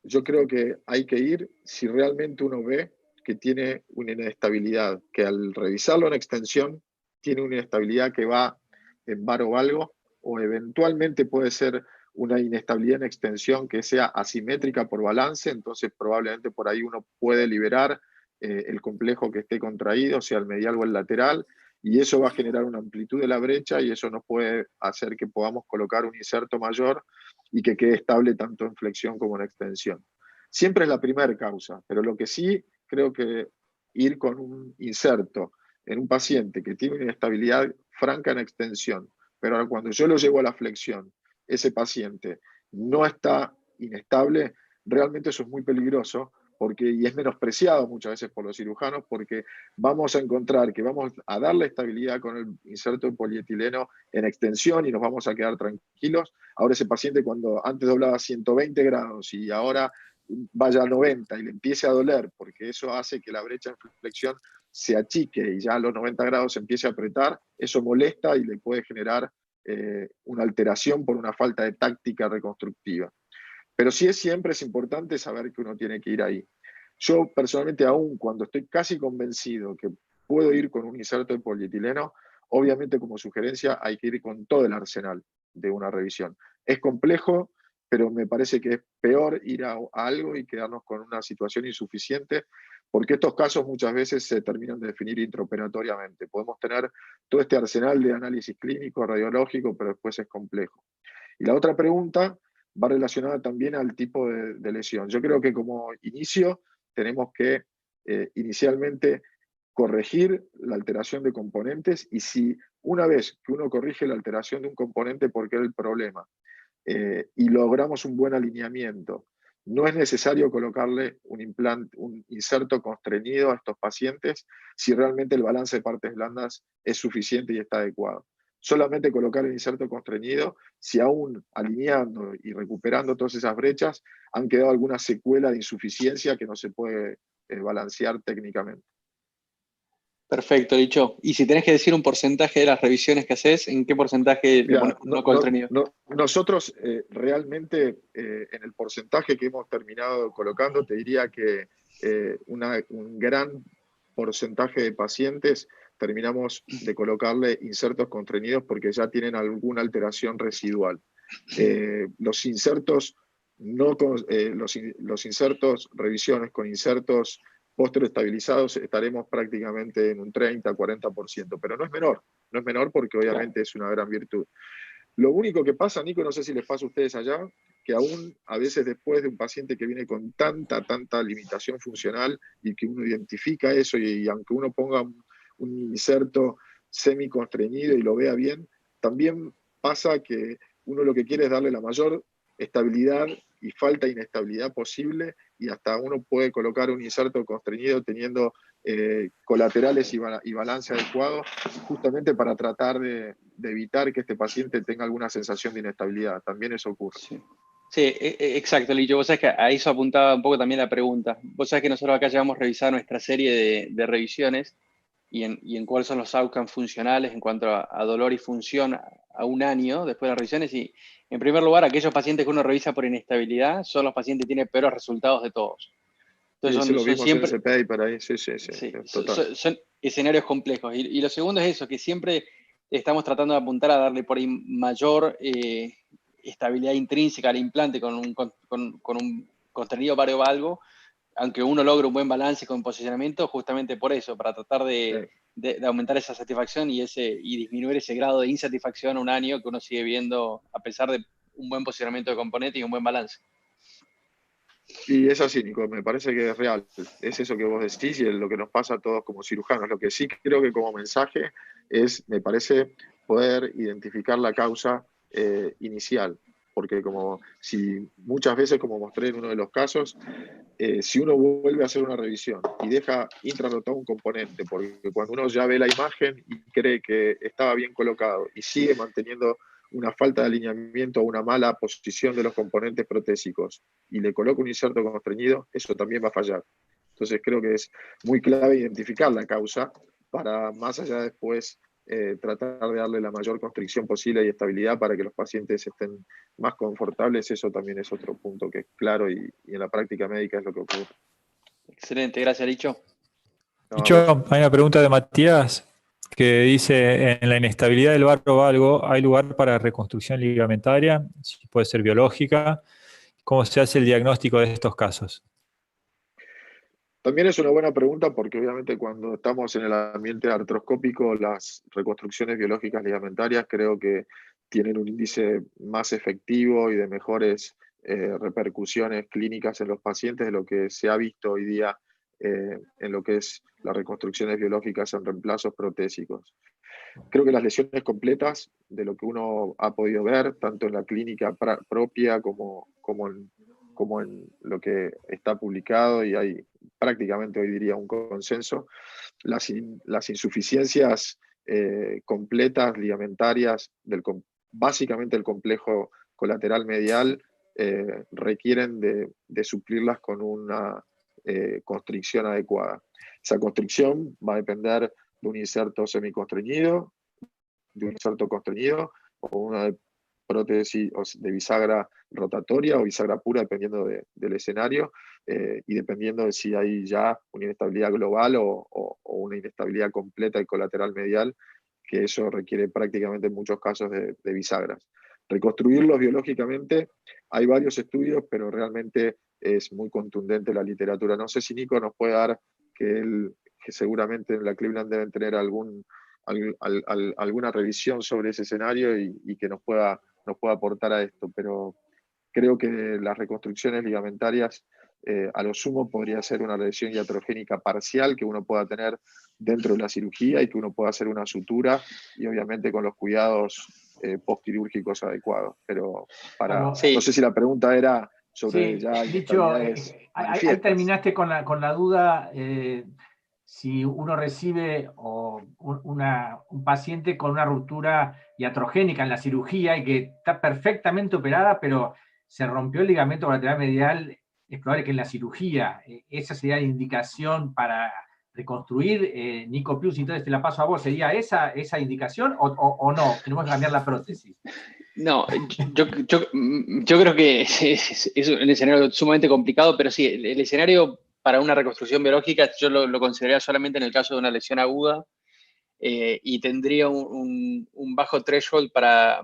yo creo que hay que ir si realmente uno ve que tiene una inestabilidad, que al revisarlo en extensión tiene una inestabilidad que va en varo valgo, o eventualmente puede ser una inestabilidad en extensión que sea asimétrica por balance, entonces probablemente por ahí uno puede liberar el complejo que esté contraído, sea el medial o el lateral, y eso va a generar una amplitud de la brecha y eso nos puede hacer que podamos colocar un inserto mayor y que quede estable tanto en flexión como en extensión. Siempre es la primera causa, pero lo que sí creo que ir con un inserto en un paciente que tiene una inestabilidad franca en extensión, pero ahora cuando yo lo llevo a la flexión, ese paciente no está inestable, realmente eso es muy peligroso y es menospreciado muchas veces por los cirujanos porque vamos a encontrar que vamos a darle estabilidad con el inserto de polietileno en extensión y nos vamos a quedar tranquilos. Ahora ese paciente cuando antes doblaba 120 grados y ahora vaya a 90 y le empiece a doler porque eso hace que la brecha en flexión se achique y ya a los 90 grados se empiece a apretar, eso molesta y le puede generar una alteración por una falta de táctica reconstructiva. Pero sí siempre es importante saber que uno tiene que ir ahí. Yo personalmente, aún cuando estoy casi convencido que puedo ir con un inserto de polietileno, obviamente como sugerencia hay que ir con todo el arsenal de una revisión. Es complejo, pero me parece que es peor ir a algo y quedarnos con una situación insuficiente, porque estos casos muchas veces se terminan de definir intraoperatoriamente. Podemos tener todo este arsenal de análisis clínico, radiológico, pero después es complejo. Y la otra pregunta va relacionada también al tipo de lesión. Yo creo que como inicio tenemos que inicialmente corregir la alteración de componentes y si una vez que uno corrige la alteración de un componente porque era el problema y logramos un buen alineamiento, no es necesario colocarle un implante, un inserto constreñido a estos pacientes si realmente el balance de partes blandas es suficiente y está adecuado. Solamente colocar el inserto constreñido si aún alineando y recuperando todas esas brechas han quedado alguna secuela de insuficiencia que no se puede balancear técnicamente. Perfecto, Licho. Y si tenés que decir un porcentaje de las revisiones que haces, ¿en qué porcentaje le pones no constreñido? Nosotros realmente en el porcentaje que hemos terminado colocando, te diría que un gran porcentaje de pacientes terminamos de colocarle insertos constreñidos porque ya tienen alguna alteración residual. Los insertos, los insertos, revisiones con insertos estabilizados estaremos prácticamente en un 30-40%, pero no es menor porque obviamente es una gran virtud. Lo único que pasa, Nico, no sé si les pasa a ustedes allá, que aún a veces después de un paciente que viene con tanta limitación funcional y que uno identifica eso y aunque uno ponga un inserto semi-constreñido y lo vea bien, también pasa que uno lo que quiere es darle la mayor estabilidad y falta inestabilidad posible, y hasta uno puede colocar un inserto constreñido teniendo colaterales y balance adecuado, justamente para tratar de evitar que este paciente tenga alguna sensación de inestabilidad. También eso ocurre. Sí. Sí, exacto, Licho. Vos sabés que a eso apuntaba un poco también la pregunta. Vos sabés que nosotros acá llevamos revisar nuestra serie de revisiones y en cuáles son los outcomes funcionales en cuanto a dolor y función a un año después de las revisiones. Y en primer lugar, aquellos pacientes que uno revisa por inestabilidad son los pacientes que tienen peores resultados de todos. Entonces Sí, lo vimos siempre, en ese paper ahí, sí, total. son escenarios complejos. Y lo segundo es eso, que siempre estamos tratando de apuntar a darle por ahí mayor estabilidad intrínseca al implante con un contenido variovalgo, aunque uno logre un buen balance con posicionamiento, justamente por eso, para tratar de aumentar esa satisfacción y disminuir ese grado de insatisfacción a un año que uno sigue viendo a pesar de un buen posicionamiento de componente y un buen balance. Y es así, Nico, me parece que es real. Es eso que vos decís y es lo que nos pasa a todos como cirujanos. Lo que sí creo que como mensaje me parece, poder identificar la causa inicial. Porque si muchas veces, como mostré en uno de los casos, si uno vuelve a hacer una revisión y deja intrarrotado un componente, porque cuando uno ya ve la imagen y cree que estaba bien colocado y sigue manteniendo una falta de alineamiento o una mala posición de los componentes protésicos y le coloca un inserto constreñido, eso también va a fallar. Entonces creo que es muy clave identificar la causa para más allá después tratar de darle la mayor constricción posible y estabilidad para que los pacientes estén más confortables. Eso también es otro punto que es claro y en la práctica médica es lo que ocurre. Excelente, gracias, Licho. Licho, hay una pregunta de Matías que dice, en la inestabilidad del varo valgo, ¿hay lugar para reconstrucción ligamentaria? Si puede ser biológica. ¿Cómo se hace el diagnóstico de estos casos? También es una buena pregunta porque obviamente cuando estamos en el ambiente artroscópico, las reconstrucciones biológicas ligamentarias creo que tienen un índice más efectivo y de mejores repercusiones clínicas en los pacientes de lo que se ha visto hoy día en lo que es las reconstrucciones biológicas en reemplazos protésicos. Creo que las lesiones completas de lo que uno ha podido ver, tanto en la clínica propia como en lo que está publicado, y hay prácticamente hoy diría un consenso, las insuficiencias completas ligamentarias, básicamente el complejo colateral medial, requieren de suplirlas con una constricción adecuada. Esa constricción va a depender de un inserto semiconstreñido, de un inserto constreñido o una prótesis de bisagra rotatoria o bisagra pura, dependiendo del escenario y dependiendo de si hay ya una inestabilidad global o una inestabilidad completa y colateral medial, que eso requiere prácticamente en muchos casos de bisagras. Reconstruirlos biológicamente, hay varios estudios, pero realmente es muy contundente la literatura. No sé si Nico nos puede dar, que seguramente en la Cleveland deben tener alguna revisión sobre ese escenario y que nos pueda aportar a esto, pero creo que las reconstrucciones ligamentarias a lo sumo podría ser una lesión iatrogénica parcial que uno pueda tener dentro de la cirugía y que uno pueda hacer una sutura y obviamente con los cuidados postquirúrgicos adecuados. Pero no sé si la pregunta era sobre ya Dicho, ahí terminaste con la duda si uno recibe un paciente con una ruptura iatrogénica en la cirugía y que está perfectamente operada, pero se rompió el ligamento colateral medial, es probable que en la cirugía, esa sería la indicación para reconstruir. Nico Pius, entonces te la paso a vos, ¿sería esa indicación o no? Tenemos que cambiar la prótesis. No, yo creo que es un escenario sumamente complicado, pero sí, el escenario para una reconstrucción biológica yo lo consideraría solamente en el caso de una lesión aguda y tendría un bajo threshold para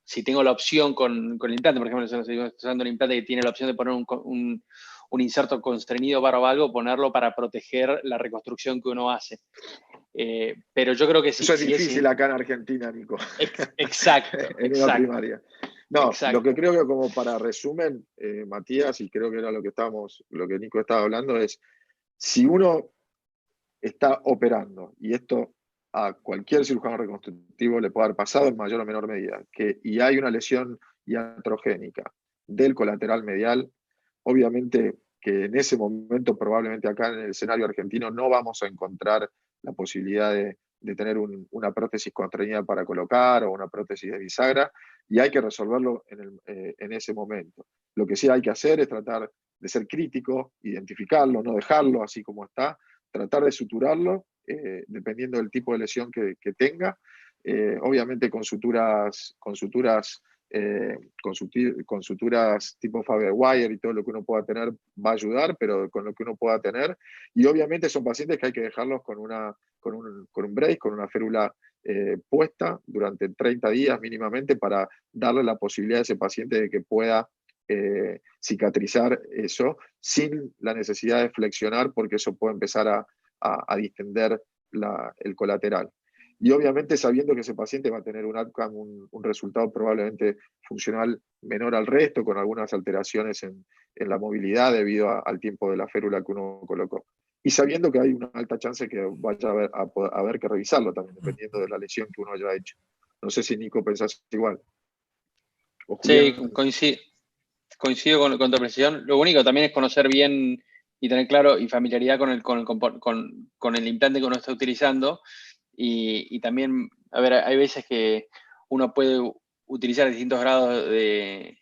si tengo la opción con el implante, por ejemplo, si estoy usando un implante que tiene la opción de poner un inserto constreñido variovalgo, ponerlo para proteger la reconstrucción que uno hace. Pero yo creo que sí. Eso es difícil acá en Argentina, Nico. Exacto. Una primaria. No, exacto. Lo que creo que como para resumen, Matías, y creo que era lo que Nico estaba hablando, es si uno está operando, y esto a cualquier cirujano reconstructivo le puede haber pasado en mayor o menor medida, y hay una lesión iatrogénica, del colateral medial. Obviamente que en ese momento, probablemente acá en el escenario argentino, no vamos a encontrar la posibilidad de tener una prótesis constreñida para colocar o una prótesis de bisagra, y hay que resolverlo en ese momento. Lo que sí hay que hacer es tratar de ser crítico, identificarlo, no dejarlo así como está, tratar de suturarlo, dependiendo del tipo de lesión que tenga, obviamente con suturas tipo Faber-Wire y todo lo que uno pueda tener va a ayudar, pero con lo que uno pueda tener. Y obviamente son pacientes que hay que dejarlos con un brace, con una férula puesta durante 30 días mínimamente, para darle la posibilidad a ese paciente de que pueda cicatrizar eso sin la necesidad de flexionar, porque eso puede empezar a distender el colateral. Y obviamente sabiendo que ese paciente va a tener un outcome, un resultado probablemente funcional menor al resto, con algunas alteraciones en la movilidad debido al tiempo de la férula que uno colocó. Y sabiendo que hay una alta chance que vaya a haber que revisarlo también, dependiendo de la lesión que uno haya hecho. No sé si Nico pensás igual. Sí, coincido con tu precisión. Lo único también es conocer bien y tener claro y familiaridad con el implante que uno está utilizando. Y también, a ver, hay veces que uno puede utilizar distintos grados de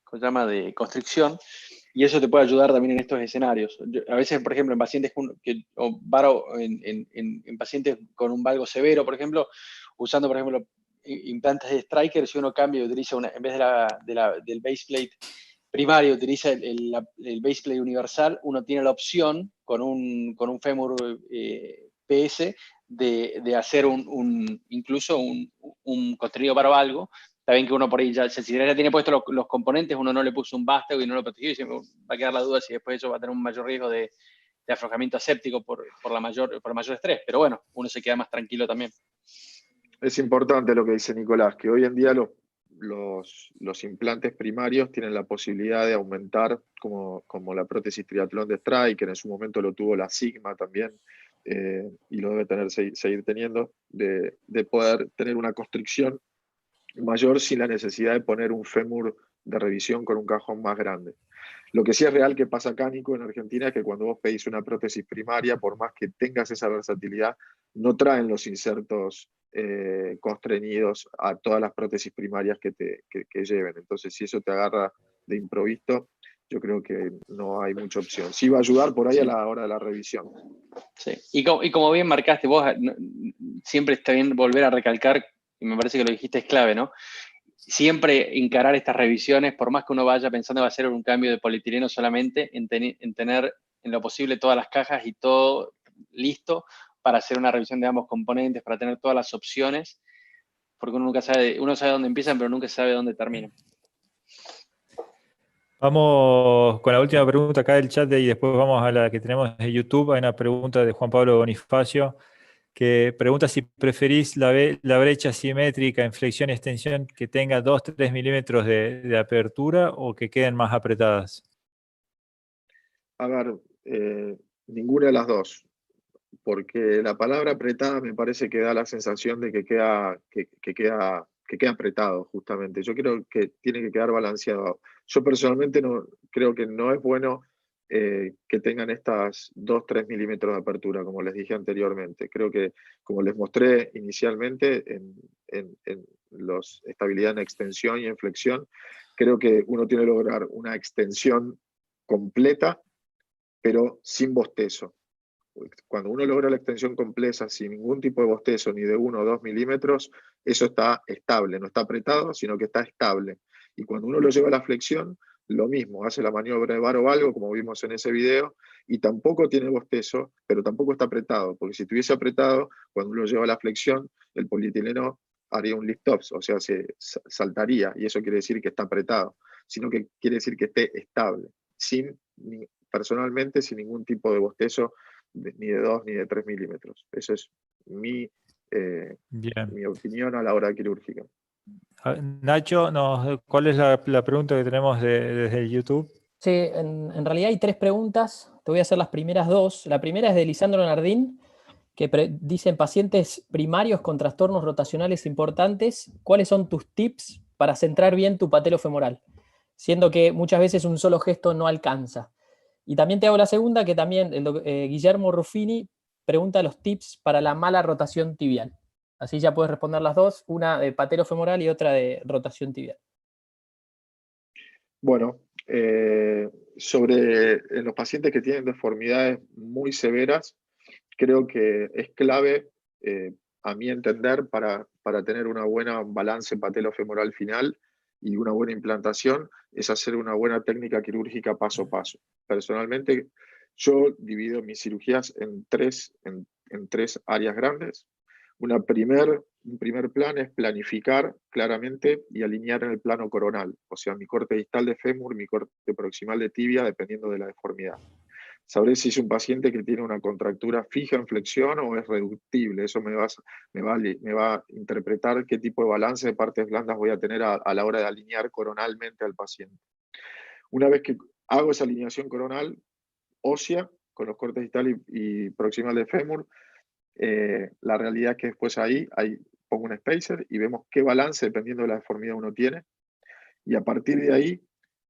¿cómo se llama?, de constricción, y eso te puede ayudar también en estos escenarios. A veces, por ejemplo, en pacientes en pacientes con un valgo severo, por ejemplo, usando, por ejemplo, implantes de Stryker, si uno cambia y utiliza en vez del baseplate primario, utiliza el baseplate universal, uno tiene la opción con un fémur PS de hacer incluso un contenido para valgo. Está bien que uno por ahí si ya tiene puestos los componentes, uno no le puso un vástago y no lo protegió, y siempre va a quedar la duda si después eso va a tener un mayor riesgo de aflojamiento aséptico por el mayor estrés. Pero bueno, uno se queda más tranquilo también. Es importante lo que dice Nicolás, que hoy en día los implantes primarios tienen la posibilidad de aumentar, como la prótesis triatlón de Stryker, en su momento lo tuvo la Sigma también, y lo debe seguir teniendo, de poder tener una constricción mayor sin la necesidad de poner un fémur de revisión con un cajón más grande. Lo que sí es real que pasa acá, Nico, en Argentina, es que cuando vos pedís una prótesis primaria, por más que tengas esa versatilidad, no traen los insertos constreñidos a todas las prótesis primarias que lleven. Entonces, si eso te agarra de improviso, yo creo que no hay mucha opción. Sí va a ayudar por ahí a la hora de la revisión. Sí, y como bien marcaste vos, siempre está bien volver a recalcar, y me parece que lo dijiste es clave, ¿no? Siempre encarar estas revisiones, por más que uno vaya pensando que va a ser un cambio de polietileno solamente, en tener en lo posible todas las cajas y todo listo para hacer una revisión de ambos componentes, para tener todas las opciones, porque uno sabe dónde empiezan, pero nunca sabe dónde terminan. Vamos con la última pregunta acá del chat y después vamos a la que tenemos de YouTube. Hay una pregunta de Juan Pablo Bonifacio que pregunta si preferís la brecha simétrica en flexión y extensión que tenga 2-3 milímetros de apertura o que queden más apretadas. A ver, ninguna de las dos, porque la palabra apretada me parece que da la sensación de que queda apretado, justamente. Yo creo que tiene que quedar balanceado. Yo personalmente creo que no es bueno que tengan estas 2-3 milímetros de apertura, como les dije anteriormente. Creo que, como les mostré inicialmente, en estabilidad en extensión y en flexión, creo que uno tiene que lograr una extensión completa, pero sin bostezo. Cuando uno logra la extensión completa sin ningún tipo de bostezo, ni de 1 o 2 milímetros, eso está estable, no está apretado, sino que está estable. Y cuando uno lo lleva a la flexión, lo mismo, hace la maniobra de bar o valgo, como vimos en ese video, y tampoco tiene bostezo, pero tampoco está apretado, porque si estuviese apretado, cuando uno lo lleva a la flexión, el polietileno haría un lift-off, o sea, se saltaría, y eso quiere decir que está apretado, sino que quiere decir que esté estable, personalmente, sin ningún tipo de bostezo, ni de 2 ni de 3 milímetros. Esa es mi opinión a la hora quirúrgica. Nacho, ¿cuál es la pregunta que tenemos desde YouTube? Sí, en realidad hay 3 preguntas. Te voy a hacer las primeras 2. La primera es de Lisandro Nardín, que dicen pacientes primarios con trastornos rotacionales importantes, ¿cuáles son tus tips para centrar bien tu patelo femoral? Siendo que muchas veces un solo gesto no alcanza. Y también te hago la segunda, que también Guillermo Ruffini pregunta los tips para la mala rotación tibial. Así ya puedes responder las dos, una de patelo femoral y otra de rotación tibial. Bueno, sobre en los pacientes que tienen deformidades muy severas, creo que es clave, a mi entender, para tener una buena balance patelofemoral final y una buena implantación, es hacer una buena técnica quirúrgica paso a paso. Personalmente, yo divido mis cirugías en tres áreas grandes. Un primer plan es planificar claramente y alinear en el plano coronal, o sea, mi corte distal de fémur, mi corte proximal de tibia, dependiendo de la deformidad. Sabré si es un paciente que tiene una contractura fija en flexión o es reductible. Eso me va a interpretar qué tipo de balance de partes blandas voy a tener a la hora de alinear coronalmente al paciente. Una vez que hago esa alineación coronal ósea, con los cortes distal y proximal de fémur, la realidad es que después ahí pongo un spacer y vemos qué balance, dependiendo de la deformidad, uno tiene. Y a partir de ahí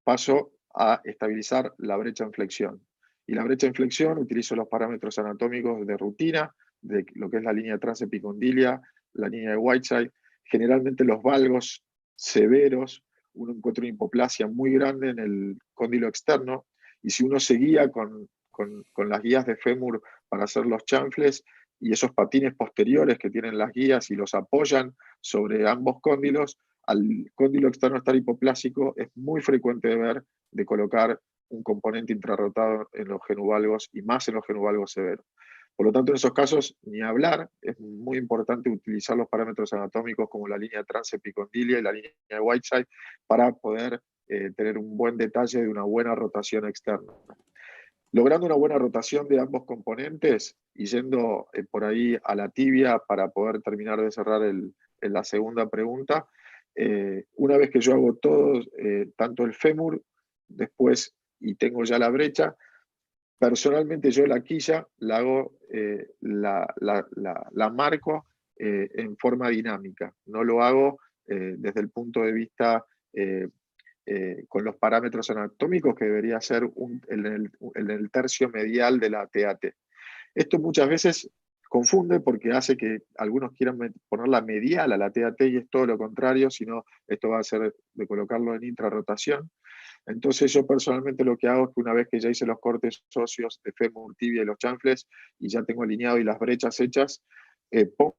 paso a estabilizar la brecha en flexión. Y la brecha en flexión utilizo los parámetros anatómicos de rutina, de lo que es la línea de transepicondilia, la línea de Whiteside. Generalmente los valgos severos, uno encuentra una hipoplasia muy grande en el cóndilo externo, y si uno se guía con las guías de fémur para hacer los chanfles, y esos patines posteriores que tienen las guías y los apoyan sobre ambos cóndilos, al cóndilo externo estar hipoplásico, es muy frecuente de colocar un componente intrarrotado en los genuvalgos y más en los genuvalgos severos. Por lo tanto, en esos casos, ni hablar, es muy importante utilizar los parámetros anatómicos como la línea transepicondilia y la línea de Whiteside para poder tener un buen detalle de una buena rotación externa. Logrando una buena rotación de ambos componentes y yendo por ahí a la tibia para poder terminar de cerrar la segunda pregunta, una vez que yo hago todo, tanto el fémur, después, y tengo ya la brecha, personalmente yo la quilla la hago, la marco en forma dinámica. No lo hago desde el punto de vista con los parámetros anatómicos que debería ser en el tercio medial de la TAT. Esto muchas veces confunde porque hace que algunos quieran poner la medial a la TAT y es todo lo contrario, sino esto va a ser de colocarlo en intrarrotación. Entonces yo personalmente lo que hago es que una vez que ya hice los cortes óseos de fémur, tibia y los chanfles y ya tengo alineado y las brechas hechas, pongo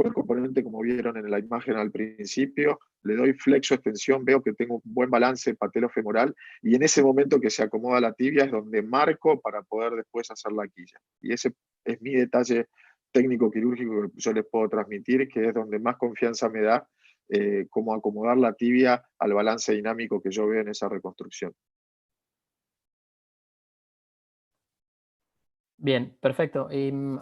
el componente como vieron en la imagen al principio, le doy flexo extensión, veo que tengo un buen balance patelofemoral y en ese momento que se acomoda la tibia es donde marco para poder después hacer la quilla. Y ese es mi detalle técnico quirúrgico que yo les puedo transmitir, que es donde más confianza me da cómo acomodar la tibia al balance dinámico que yo veo en esa reconstrucción. Bien, perfecto.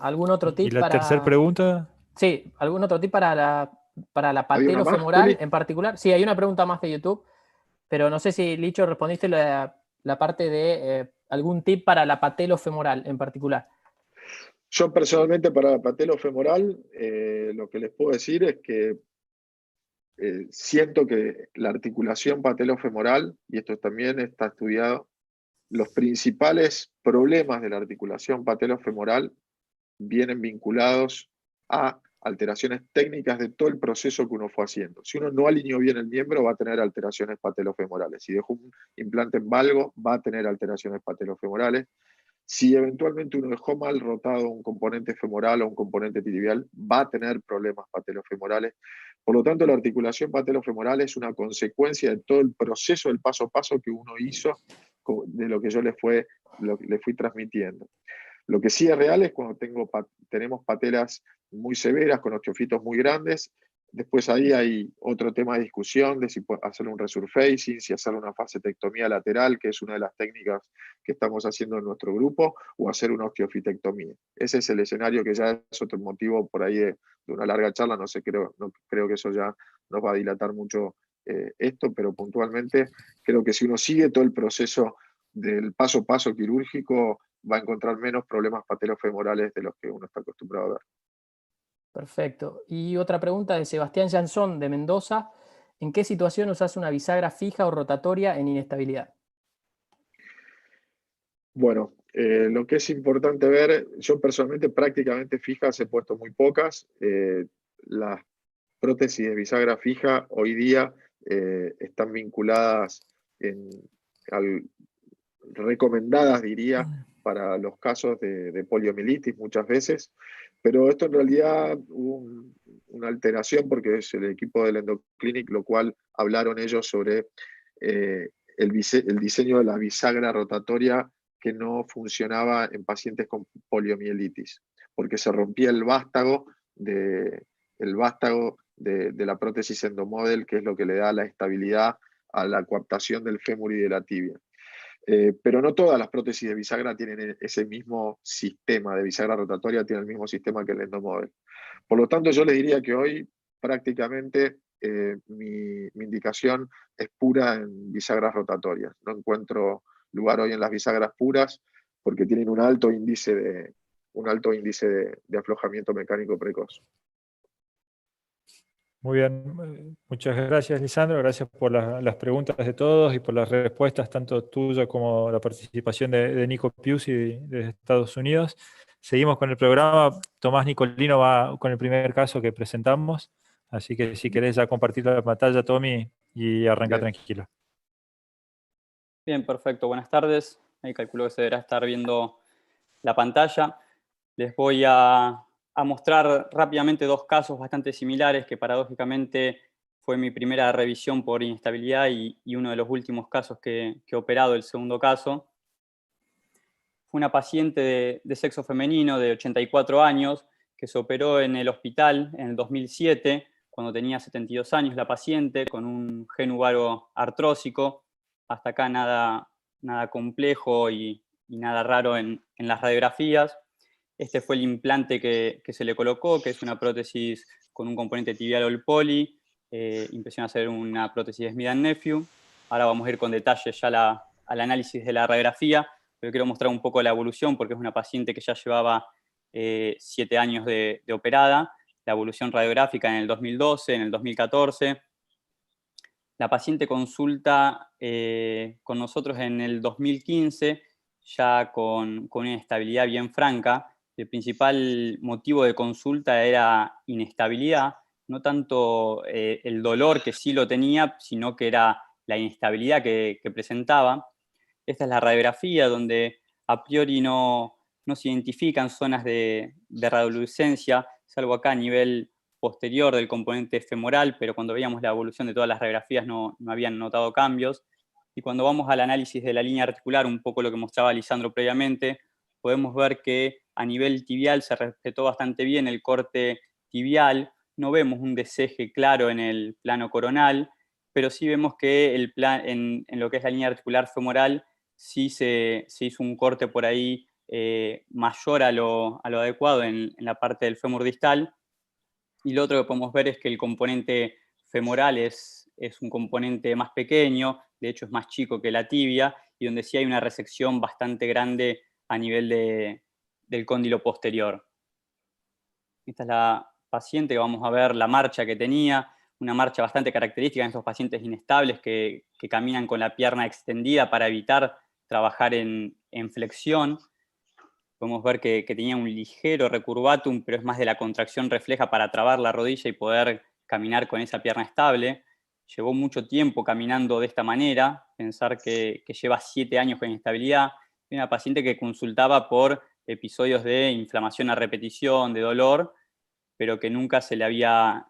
¿Algún otro tip ¿Y la tercera pregunta? Sí, ¿algún otro tip para la patelo más, femoral Juli? en particular? Sí, hay una pregunta más de YouTube, pero no sé si, Licho, respondiste la parte de algún tip para la patelo femoral en particular. Yo personalmente para la patelofemoral lo que les puedo decir es que siento que la articulación patelofemoral, y esto también está estudiado, los principales problemas de la articulación patelofemoral vienen vinculados a alteraciones técnicas de todo el proceso que uno fue haciendo. Si uno no alineó bien el miembro, va a tener alteraciones patelofemorales. Si dejó un implante en valgo, va a tener alteraciones patelofemorales. Si eventualmente uno dejó mal rotado un componente femoral o un componente tibial, va a tener problemas patelofemorales. Por lo tanto, la articulación patelofemoral es una consecuencia de todo el proceso del paso a paso que uno hizo de lo que yo le fui transmitiendo. Lo que sí es real es cuando tenemos patelas muy severas, con osteofitos muy grandes. Después ahí hay otro tema de discusión de si hacer un resurfacing, si hacer una facetectomía lateral, que es una de las técnicas que estamos haciendo en nuestro grupo, o hacer una osteofitectomía. Ese es el escenario que ya es otro motivo por ahí de una larga charla. No creo que eso ya nos va a dilatar mucho esto, pero puntualmente creo que si uno sigue todo el proceso del paso a paso quirúrgico, va a encontrar menos problemas patelofemorales de los que uno está acostumbrado a ver. Perfecto. Y otra pregunta de Sebastián Jansón, de Mendoza. ¿En qué situación usás una bisagra fija o rotatoria en inestabilidad? Bueno, lo que es importante ver, yo personalmente prácticamente fijas he puesto muy pocas. Las prótesis de bisagra fija hoy día están vinculadas recomendadas, diría, para los casos de poliomielitis muchas veces, pero esto en realidad hubo una alteración porque es el equipo del Endoclinic, lo cual hablaron ellos sobre el diseño de la bisagra rotatoria que no funcionaba en pacientes con poliomielitis, porque se rompía el vástago de la prótesis endomodel, que es lo que le da la estabilidad a la coaptación del fémur y de la tibia. Pero no todas las prótesis de bisagra tienen ese mismo sistema de bisagra rotatoria, tienen el mismo sistema que el endomodel. Por lo tanto, yo les diría que hoy prácticamente mi indicación es pura en bisagras rotatorias. No encuentro lugar hoy en las bisagras puras porque tienen un alto índice de aflojamiento mecánico precoz. Muy bien, muchas gracias, Lisandro. Gracias por las preguntas de todos y por las respuestas, tanto tuyas como la participación de Nico Piusi de Estados Unidos. Seguimos con el programa. Tomás Nicolino va con el primer caso que presentamos, así que si querés ya compartir la pantalla, Tommy, y arranca tranquilo. Bien, perfecto. Buenas tardes. Ahí calculo que se deberá estar viendo la pantalla. Les voy a mostrar rápidamente dos casos bastante similares que paradójicamente fue mi primera revisión por inestabilidad y uno de los últimos casos que he operado, el segundo caso. Fue una paciente de sexo femenino de 84 años que se operó en el hospital en el 2007, cuando tenía 72 años la paciente, con un genu varo artrósico. Hasta acá nada complejo y nada raro en las radiografías. Este fue el implante que se le colocó, que es una prótesis con un componente tibial all poly. Empezó a hacer una prótesis Smith & Nephew. Ahora vamos a ir con detalle ya al análisis de la radiografía, pero quiero mostrar un poco la evolución porque es una paciente que ya llevaba 7 años de operada. La evolución radiográfica en el 2012, en el 2014. La paciente consulta con nosotros en el 2015, ya con una inestabilidad bien franca. El principal motivo de consulta era inestabilidad, no tanto el dolor, que sí lo tenía, sino que era la inestabilidad que presentaba. Esta es la radiografía donde a priori no se identifican zonas de radiolucencia, salvo acá a nivel posterior del componente femoral, pero cuando veíamos la evolución de todas las radiografías no habían notado cambios. Y cuando vamos al análisis de la línea articular, un poco lo que mostraba Lisandro previamente, podemos ver que a nivel tibial se respetó bastante bien el corte tibial. No vemos un deseje claro en el plano coronal, pero sí vemos que en lo que es la línea articular femoral sí se hizo un corte por ahí mayor a lo adecuado en la parte del fémur distal. Y lo otro que podemos ver es que el componente femoral es un componente más pequeño, de hecho es más chico que la tibia, y donde sí hay una resección bastante grande a nivel del cóndilo posterior. Esta es la paciente que vamos a ver la marcha que tenía, una marcha bastante característica en estos pacientes inestables que caminan con la pierna extendida para evitar trabajar en flexión. Podemos ver que tenía un ligero recurvatum, pero es más de la contracción refleja para trabar la rodilla y poder caminar con esa pierna estable. Llevó mucho tiempo caminando de esta manera, pensar que lleva 7 años con inestabilidad. Es una paciente que consultaba por episodios de inflamación a repetición, de dolor, pero que nunca se le había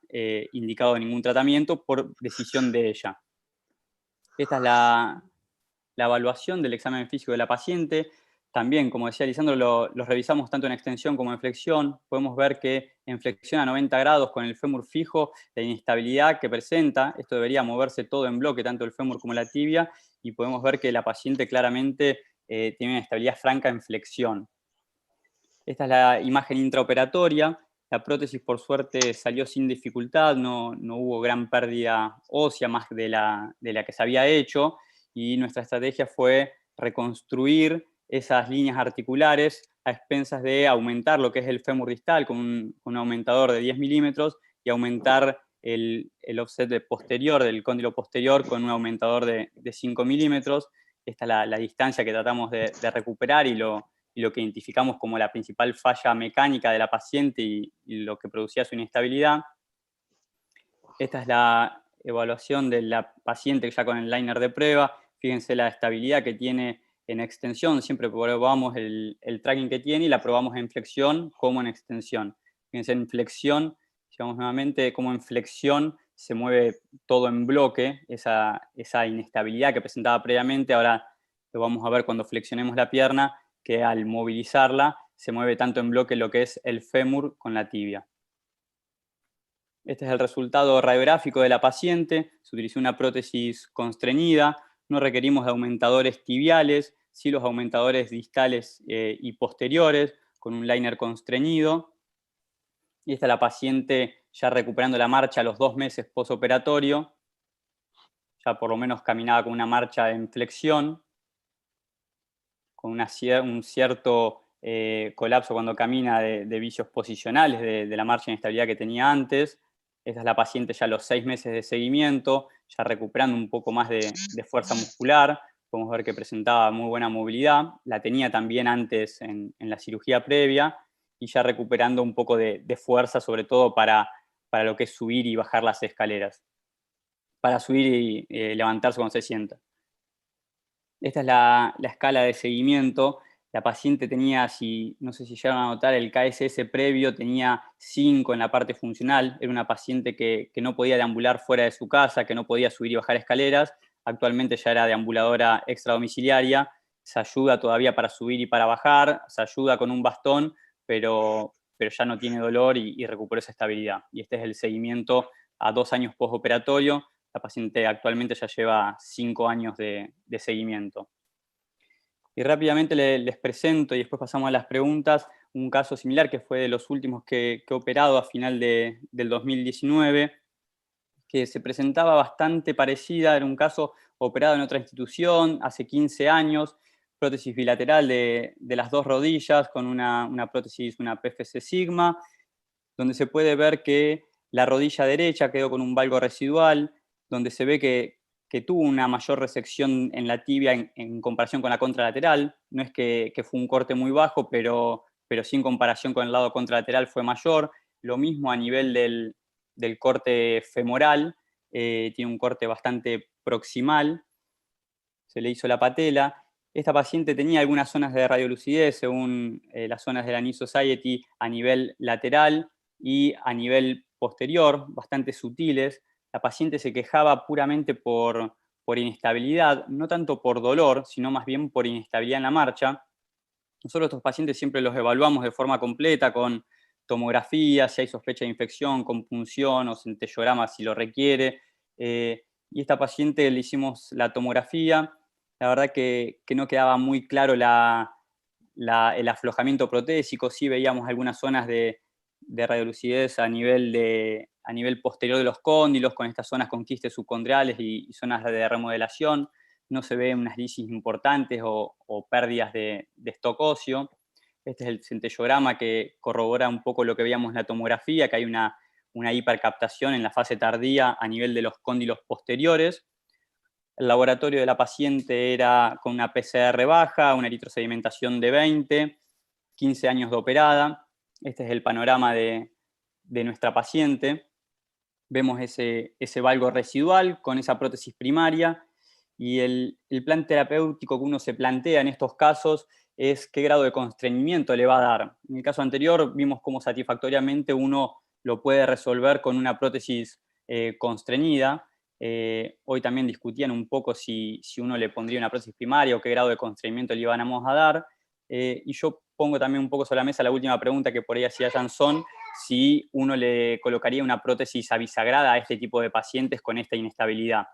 indicado ningún tratamiento por decisión de ella. Esta es la evaluación del examen físico de la paciente. También, como decía Lisandro, lo revisamos tanto en extensión como en flexión. Podemos ver que en flexión a 90 grados con el fémur fijo, la inestabilidad que presenta, esto debería moverse todo en bloque, tanto el fémur como la tibia, y podemos ver que la paciente claramente tiene una estabilidad franca en flexión. Esta es la imagen intraoperatoria. La prótesis, por suerte, salió sin dificultad, no hubo gran pérdida ósea más de la que se había hecho, y nuestra estrategia fue reconstruir esas líneas articulares a expensas de aumentar lo que es el fémur distal con un aumentador de 10 milímetros y aumentar el offset posterior del cóndilo posterior con un aumentador de 5 milímetros. Esta es la distancia que tratamos de recuperar y lo que identificamos como la principal falla mecánica de la paciente y lo que producía su inestabilidad. Esta es la evaluación de la paciente ya con el liner de prueba. Fíjense la estabilidad que tiene en extensión. Siempre probamos el tracking que tiene y la probamos en flexión como en extensión. Fíjense en flexión, digamos nuevamente como en flexión se mueve todo en bloque, esa inestabilidad que presentaba previamente. Ahora lo vamos a ver cuando flexionemos la pierna, que al movilizarla se mueve tanto en bloque lo que es el fémur con la tibia. Este es el resultado radiográfico de la paciente. Se utilizó una prótesis constreñida. No requerimos de aumentadores tibiales, sí los aumentadores distales y posteriores, con un liner constreñido. Y esta es la paciente ya recuperando la marcha a los 2 meses posoperatorio. Ya por lo menos caminaba con una marcha en flexión, con un cierto colapso cuando camina de vicios posicionales de la marcha de inestabilidad que tenía antes. Esta es la paciente ya a los 6 meses de seguimiento, ya recuperando un poco más de fuerza muscular. Podemos ver que presentaba muy buena movilidad. La tenía también antes en la cirugía previa y ya recuperando un poco de fuerza, sobre todo para lo que es subir y bajar las escaleras. Para subir y levantarse cuando se sienta. Esta es la escala de seguimiento. La paciente tenía, no sé si llegaron a notar, el KSS previo tenía 5 en la parte funcional. Era una paciente que no podía deambular fuera de su casa, que no podía subir y bajar escaleras. Actualmente ya era deambuladora extradomiciliaria. Se ayuda todavía para subir y para bajar. Se ayuda con un bastón, pero ya no tiene dolor y recuperó esa estabilidad. Y este es el seguimiento a 2 años postoperatorio. La paciente actualmente ya lleva 5 años de seguimiento. Y rápidamente les presento, y después pasamos a las preguntas, un caso similar que fue de los últimos que he operado a final del 2019, que se presentaba bastante parecida. Era un caso operado en otra institución hace 15 años, prótesis bilateral de las 2 rodillas con una prótesis, una PFC Sigma, donde se puede ver que la rodilla derecha quedó con un valgo residual, donde se ve que tuvo una mayor resección en la tibia en comparación con la contralateral. No es que fue un corte muy bajo, pero sí en comparación con el lado contralateral fue mayor. Lo mismo a nivel del corte femoral, tiene un corte bastante proximal. Se le hizo la patela. Esta paciente tenía algunas zonas de radiolucidez, según las zonas de la Knee Society, a nivel lateral y a nivel posterior, bastante sutiles. La paciente se quejaba puramente por inestabilidad, no tanto por dolor, sino más bien por inestabilidad en la marcha. Nosotros estos pacientes siempre los evaluamos de forma completa con tomografía, si hay sospecha de infección, con punción o centellograma si lo requiere. Y esta paciente le hicimos la tomografía. La verdad que no quedaba muy claro el aflojamiento protésico. Sí veíamos algunas zonas de radiolucidez a nivel posterior de los cóndilos, con estas zonas con quistes subcondriales y zonas de remodelación. No se ven unas lisis importantes o pérdidas de stock óseo. Este es el centellograma que corrobora un poco lo que veíamos en la tomografía, que hay una hipercaptación en la fase tardía a nivel de los cóndilos posteriores. El laboratorio de la paciente era con una PCR baja, una eritrosedimentación de 20, 15 años de operada. Este es el panorama de nuestra paciente. Vemos ese valgo residual con esa prótesis primaria. Y el plan terapéutico que uno se plantea en estos casos es qué grado de constreñimiento le va a dar. En el caso anterior vimos cómo satisfactoriamente uno lo puede resolver con una prótesis constreñida. Hoy también discutían un poco si uno le pondría una prótesis primaria o qué grado de constreñimiento le íbamos a dar. Y yo pongo también un poco sobre la mesa la última pregunta que por ahí hacía Jansson, si uno le colocaría una prótesis abisagrada a este tipo de pacientes con esta inestabilidad.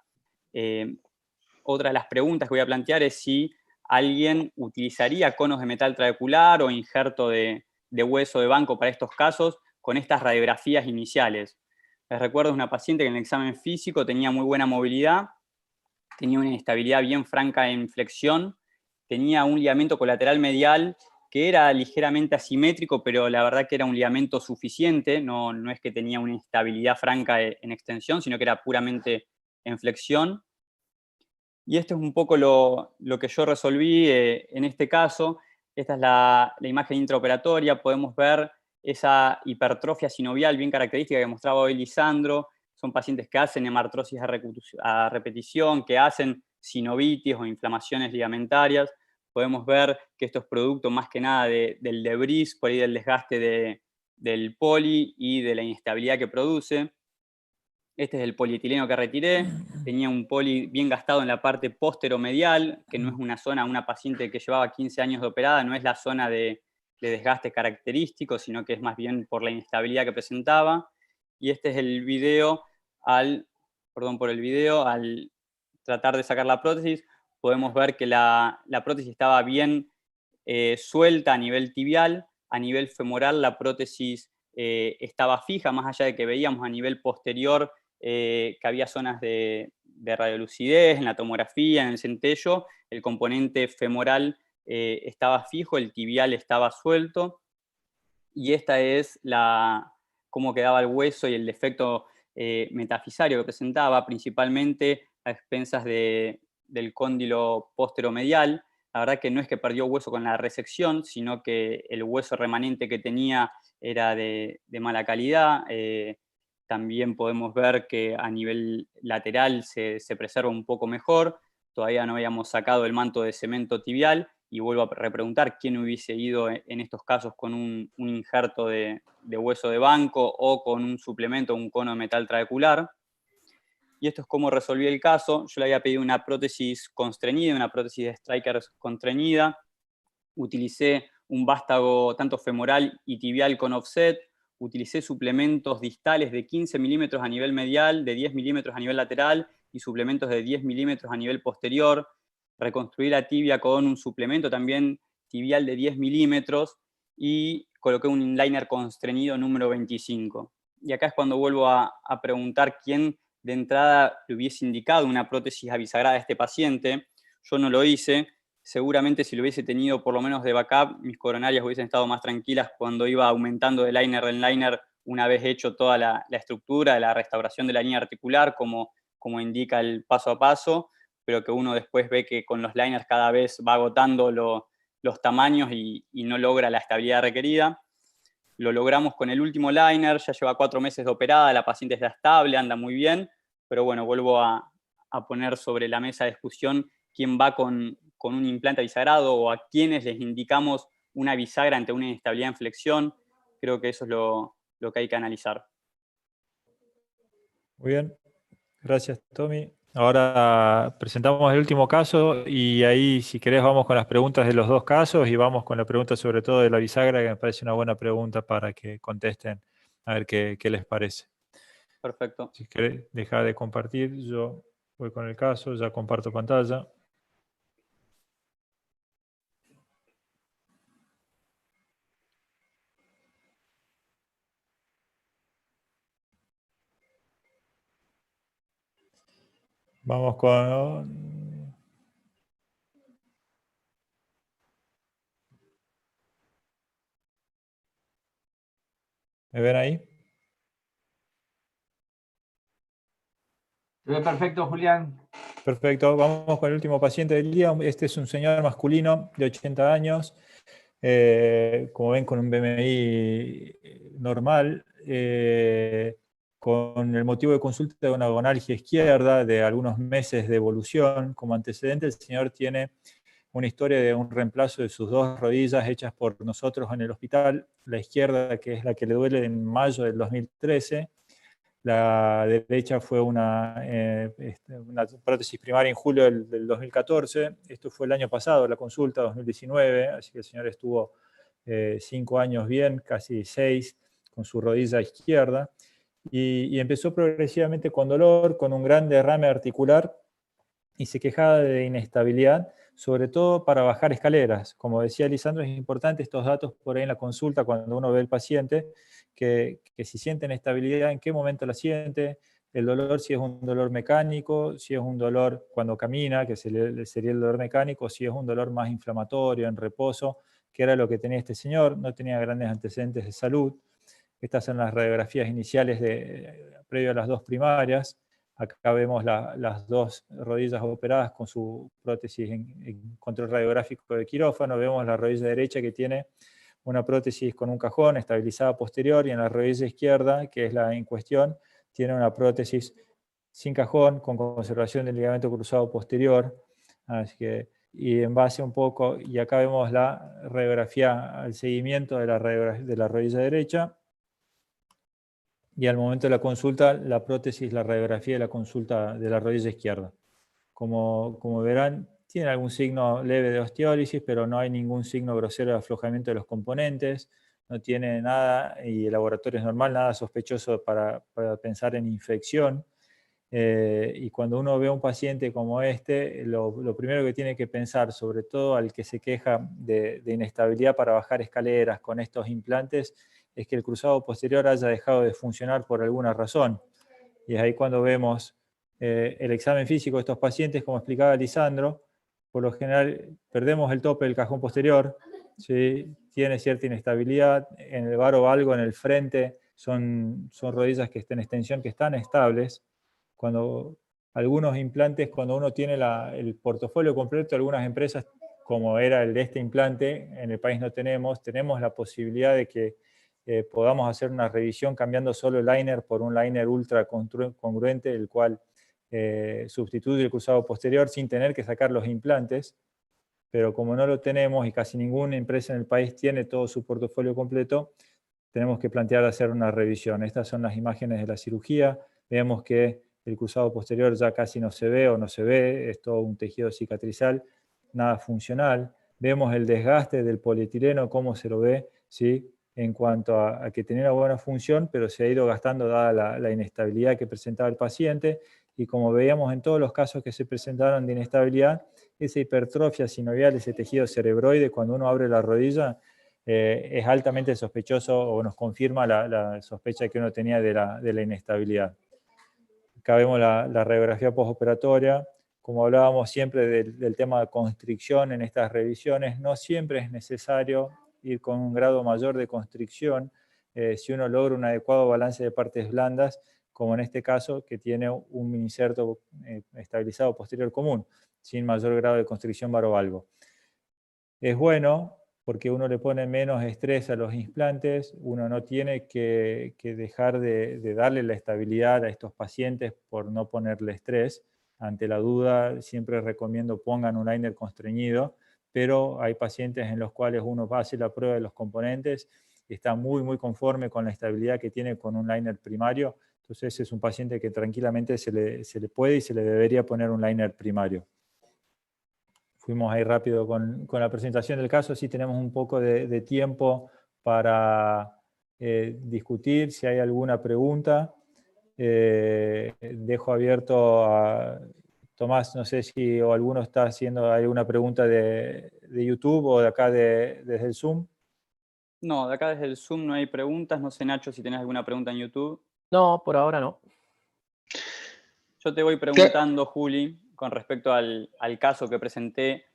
Otra de las preguntas que voy a plantear es si alguien utilizaría conos de metal trabecular o injerto de hueso de banco para estos casos con estas radiografías iniciales. Les recuerdo una paciente que en el examen físico tenía muy buena movilidad, tenía una inestabilidad bien franca en flexión tenía un ligamento colateral medial que era ligeramente asimétrico, pero la verdad que era un ligamento suficiente, no es que tenía una instabilidad franca en extensión, sino que era puramente en flexión. Y esto es un poco lo que yo resolví en este caso. Esta es la imagen intraoperatoria. Podemos ver esa hipertrofia sinovial bien característica que mostraba hoy Lisandro. Son pacientes que hacen hemartrosis a repetición, que hacen sinovitis o inflamaciones ligamentarias. Podemos ver que esto es producto más que nada del debris, por ahí del desgaste del poli y de la inestabilidad que produce. Este es el polietileno que retiré. Tenía un poli bien gastado en la parte posteromedial, que no es una zona, una paciente que llevaba 15 años de operada, no es la zona de desgaste característico, sino que es más bien por la inestabilidad que presentaba. Y este es el video al tratar de sacar la prótesis. Podemos ver que la prótesis estaba bien suelta a nivel tibial. A nivel femoral la prótesis estaba fija, más allá de que veíamos a nivel posterior que había zonas de radiolucidez en la tomografía, en el centello. El componente femoral estaba fijo, el tibial estaba suelto. Y esta es cómo quedaba el hueso y el defecto metafisario que presentaba, principalmente a expensas del cóndilo posteromedial. La verdad que no es que perdió hueso con la resección, sino que el hueso remanente que tenía era de mala calidad. También podemos ver que a nivel lateral se preserva un poco mejor. Todavía no habíamos sacado el manto de cemento tibial. Y vuelvo a repreguntar quién hubiese ido en estos casos con un injerto de hueso de banco o con un suplemento, un cono de metal trabecular. Y esto es cómo resolví el caso. Yo le había pedido una prótesis constreñida, una prótesis de Stryker constreñida. Utilicé un vástago tanto femoral y tibial con offset. Utilicé suplementos distales de 15 milímetros a nivel medial, de 10 milímetros a nivel lateral y suplementos de 10 milímetros a nivel posterior. Reconstruí la tibia con un suplemento también tibial de 10 milímetros y coloqué un inliner constreñido número 25. Y acá es cuando vuelvo a preguntar quién de entrada le hubiese indicado una prótesis abisagrada a este paciente. Yo no lo hice. Seguramente si lo hubiese tenido por lo menos de backup, mis coronarias hubiesen estado más tranquilas cuando iba aumentando de liner en liner una vez hecho toda la estructura, la restauración de la línea articular, como indica el paso a paso, pero que uno después ve que con los liners cada vez va agotando los tamaños y no logra la estabilidad requerida. Lo logramos con el último liner, ya lleva 4 meses de operada, la paciente está estable, anda muy bien, pero bueno, vuelvo a poner sobre la mesa de discusión quién va con un implante bisagrado o a quienes les indicamos una bisagra ante una inestabilidad en flexión. Creo que eso es lo que hay que analizar. Muy bien, gracias Tommy. Ahora presentamos el último caso y ahí, si querés, vamos con las preguntas de los dos casos y vamos con la pregunta sobre todo de la bisagra, que me parece una buena pregunta para que contesten, a ver qué les parece. Perfecto. Si querés dejar de compartir, yo voy con el caso, ya comparto pantalla. Vamos con... ¿Me ven ahí? Se ve perfecto, Julián. Perfecto, vamos con el último paciente del día. Este es un señor masculino de 80 años, como ven con un BMI normal, con el motivo de consulta de una gonalgia izquierda de algunos meses de evolución. Como antecedente, el señor tiene una historia de un reemplazo de sus 2 rodillas hechas por nosotros en el hospital, la izquierda, que es la que le duele, en mayo del 2013, la derecha fue una prótesis primaria en julio del 2014, esto fue el año pasado, la consulta 2019, así que el señor estuvo 5 años bien, casi 6, con su rodilla izquierda, y empezó progresivamente con dolor, con un gran derrame articular, y se quejaba de inestabilidad, sobre todo para bajar escaleras. Como decía Lisandro, es importante estos datos por ahí en la consulta, cuando uno ve al paciente, que si siente inestabilidad, en qué momento la siente, el dolor si es un dolor mecánico, si es un dolor cuando camina, que sería el dolor mecánico, si es un dolor más inflamatorio, en reposo, que era lo que tenía este señor, no tenía grandes antecedentes de salud. Estas son las radiografías iniciales previo a las 2 primarias. Acá vemos las 2 rodillas operadas con su prótesis en control radiográfico de quirófano. Vemos la rodilla derecha que tiene una prótesis con un cajón estabilizada posterior, y en la rodilla izquierda, que es la en cuestión, tiene una prótesis sin cajón, con conservación del ligamento cruzado posterior. Así que, y en base un poco, y acá vemos la radiografía al seguimiento de la rodilla derecha, y al momento de la consulta, la prótesis, la radiografía de la consulta de la rodilla izquierda. Como verán, tiene algún signo leve de osteólisis, pero no hay ningún signo grosero de aflojamiento de los componentes, no tiene nada, y el laboratorio es normal, nada sospechoso para pensar en infección. Y cuando uno ve a un paciente como este, lo primero que tiene que pensar, sobre todo al que se queja de inestabilidad para bajar escaleras con estos implantes, es que el cruzado posterior haya dejado de funcionar por alguna razón. Y es ahí cuando vemos el examen físico de estos pacientes, como explicaba Lisandro. Por lo general perdemos el tope del cajón posterior, ¿sí? Tiene cierta inestabilidad, en el varovalgo, en el frente, son rodillas que están en extensión, que están estables. Cuando algunos implantes, cuando uno tiene el portafolio completo, algunas empresas, como era el de este implante, en el país no tenemos la posibilidad de que podamos hacer una revisión cambiando solo el liner por un liner ultra congruente, el cual sustituye el cruzado posterior sin tener que sacar los implantes. Pero como no lo tenemos y casi ninguna empresa en el país tiene todo su portafolio completo, tenemos que plantear hacer una revisión. Estas son las imágenes de la cirugía. Vemos que el cruzado posterior ya casi no se ve o no se ve, es todo un tejido cicatrizal, nada funcional. Vemos el desgaste del polietileno, cómo se lo ve, ¿sí? En cuanto a que tenía una buena función, pero se ha ido gastando dada la inestabilidad que presentaba el paciente. Y como veíamos en todos los casos que se presentaron de inestabilidad, esa hipertrofia sinovial, ese tejido cerebroide, cuando uno abre la rodilla, es altamente sospechoso, o nos confirma la sospecha que uno tenía de la inestabilidad. Acá vemos la radiografía postoperatoria. Como hablábamos siempre del tema de constricción en estas revisiones, no siempre es necesario ir con un grado mayor de constricción si uno logra un adecuado balance de partes blandas, como en este caso, que tiene un miniserto estabilizado posterior común, sin mayor grado de constricción varovalgo. Es bueno porque uno le pone menos estrés a los implantes, uno no tiene que dejar de darle la estabilidad a estos pacientes por no ponerle estrés. Ante la duda, siempre recomiendo pongan un liner constreñido, pero hay pacientes en los cuales uno hace la prueba de los componentes y está muy conforme con la estabilidad que tiene con un liner primario. Entonces es un paciente que tranquilamente se le puede y se le debería poner un liner primario. Fuimos ahí rápido con la presentación del caso. Sí tenemos un poco de tiempo para discutir. Si hay alguna pregunta, dejo abierto a Tomás, no sé si o alguno está haciendo alguna pregunta de YouTube o de acá desde el Zoom. No, de acá desde el Zoom no hay preguntas. No sé, Nacho, si tenés alguna pregunta en YouTube. No, por ahora no. Yo te voy preguntando, Juli, con respecto al caso que presenté,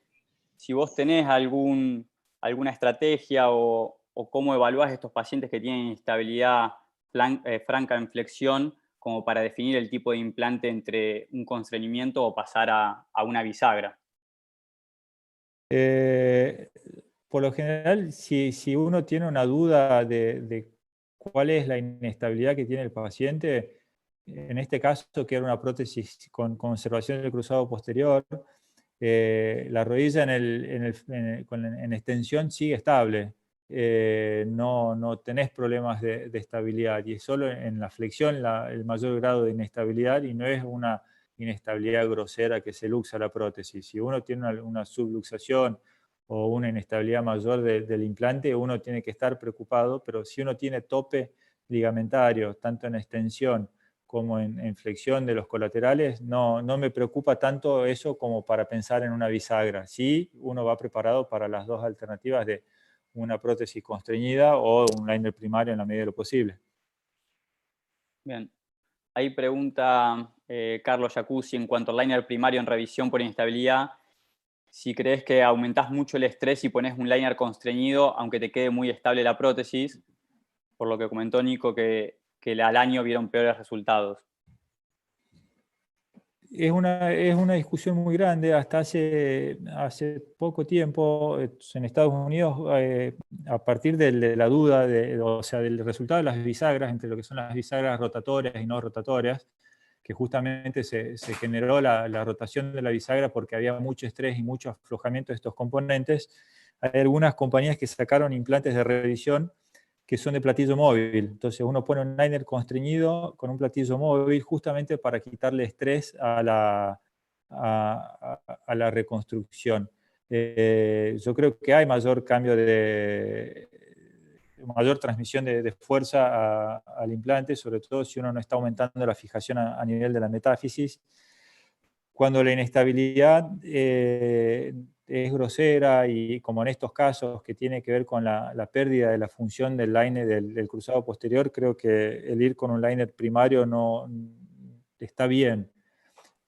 si vos tenés alguna estrategia o cómo evaluás estos pacientes que tienen instabilidad franca en flexión, como para definir el tipo de implante entre un constreñimiento o pasar a una bisagra. Por lo general, si uno tiene una duda de cuál es la inestabilidad que tiene el paciente, en este caso, que era una prótesis con conservación del cruzado posterior, la rodilla en extensión sigue estable. No tenés problemas de estabilidad, y es solo en la flexión el mayor grado de inestabilidad, y no es una inestabilidad grosera que se luxa la prótesis. Si uno tiene una subluxación o una inestabilidad mayor del implante, uno tiene que estar preocupado, pero si uno tiene tope ligamentario, tanto en extensión como en flexión de los colaterales, no me preocupa tanto eso como para pensar en una bisagra. Sí, uno va preparado para las dos alternativas de una prótesis constreñida o un liner primario en la medida de lo posible. Bien. Ahí pregunta Carlos Jacuzzi en cuanto al liner primario en revisión por inestabilidad, si crees que aumentás mucho el estrés y pones un liner constreñido, aunque te quede muy estable la prótesis, por lo que comentó Nico que al año vieron peores resultados. Es una discusión muy grande. Hasta hace poco tiempo en Estados Unidos, a partir de la duda, o sea, del resultado de las bisagras, entre lo que son las bisagras rotatorias y no rotatorias, que justamente se generó la rotación de la bisagra porque había mucho estrés y mucho aflojamiento de estos componentes, hay algunas compañías que sacaron implantes de revisión que son de platillo móvil. Entonces uno pone un liner constreñido con un platillo móvil justamente para quitarle estrés a la reconstrucción. Yo creo que hay mayor cambio mayor transmisión de fuerza al implante, sobre todo si uno no está aumentando la fijación a nivel de la metáfisis. Cuando la inestabilidad es grosera y como en estos casos que tiene que ver con la pérdida de la función del liner del cruzado posterior, creo que el ir con un liner primario no está bien.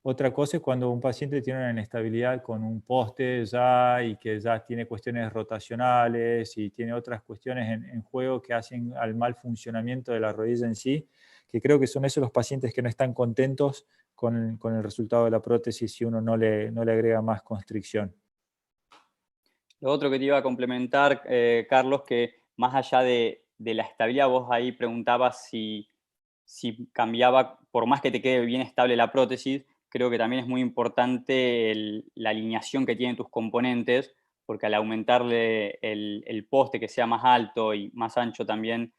Otra cosa es cuando un paciente tiene una inestabilidad con un poste ya y que ya tiene cuestiones rotacionales y tiene otras cuestiones en juego que hacen al mal funcionamiento de la rodilla en sí, que creo que son esos los pacientes que no están contentos con el resultado de la prótesis si uno no le agrega más constricción. Lo otro que te iba a complementar, Carlos, que más allá de la estabilidad, vos ahí preguntabas si cambiaba, por más que te quede bien estable la prótesis, creo que también es muy importante la alineación que tienen tus componentes, porque al aumentarle el poste que sea más alto y más ancho también,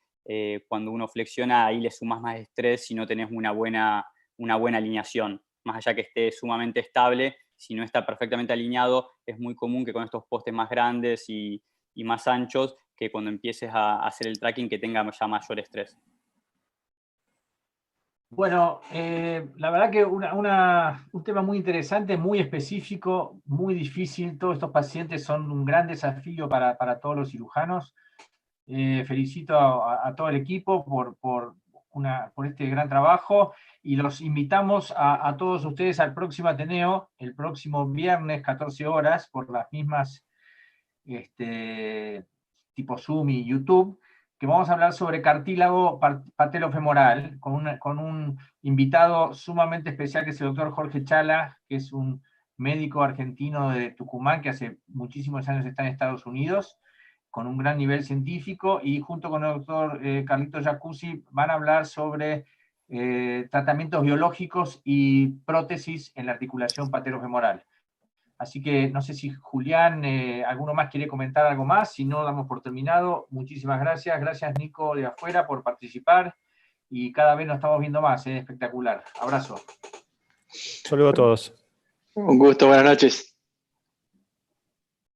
cuando uno flexiona, ahí le sumas más estrés si no tenés una buena alineación. Más allá que esté sumamente estable, si no está perfectamente alineado, es muy común que con estos postes más grandes y más anchos, que cuando empieces a hacer el tracking que tenga ya mayor estrés. Bueno, la verdad que un tema muy interesante, muy específico, muy difícil. Todos estos pacientes son un gran desafío para todos los cirujanos. Felicito a todo el equipo por este gran trabajo y los invitamos a todos ustedes al próximo Ateneo, el próximo viernes, 14 horas, por las mismas tipo Zoom y YouTube, que vamos a hablar sobre cartílago patelofemoral con un invitado sumamente especial que es el doctor Jorge Chala, que es un médico argentino de Tucumán que hace muchísimos años está en Estados Unidos, con un gran nivel científico, y junto con el doctor Carlito Jacuzzi van a hablar sobre tratamientos biológicos y prótesis en la articulación patelofemoral. Así que no sé si Julián, alguno más quiere comentar algo más, si no damos por terminado. Muchísimas gracias. Gracias Nico de afuera por participar y cada vez nos estamos viendo más, espectacular. Abrazo. Saludos a todos. Un gusto, buenas noches.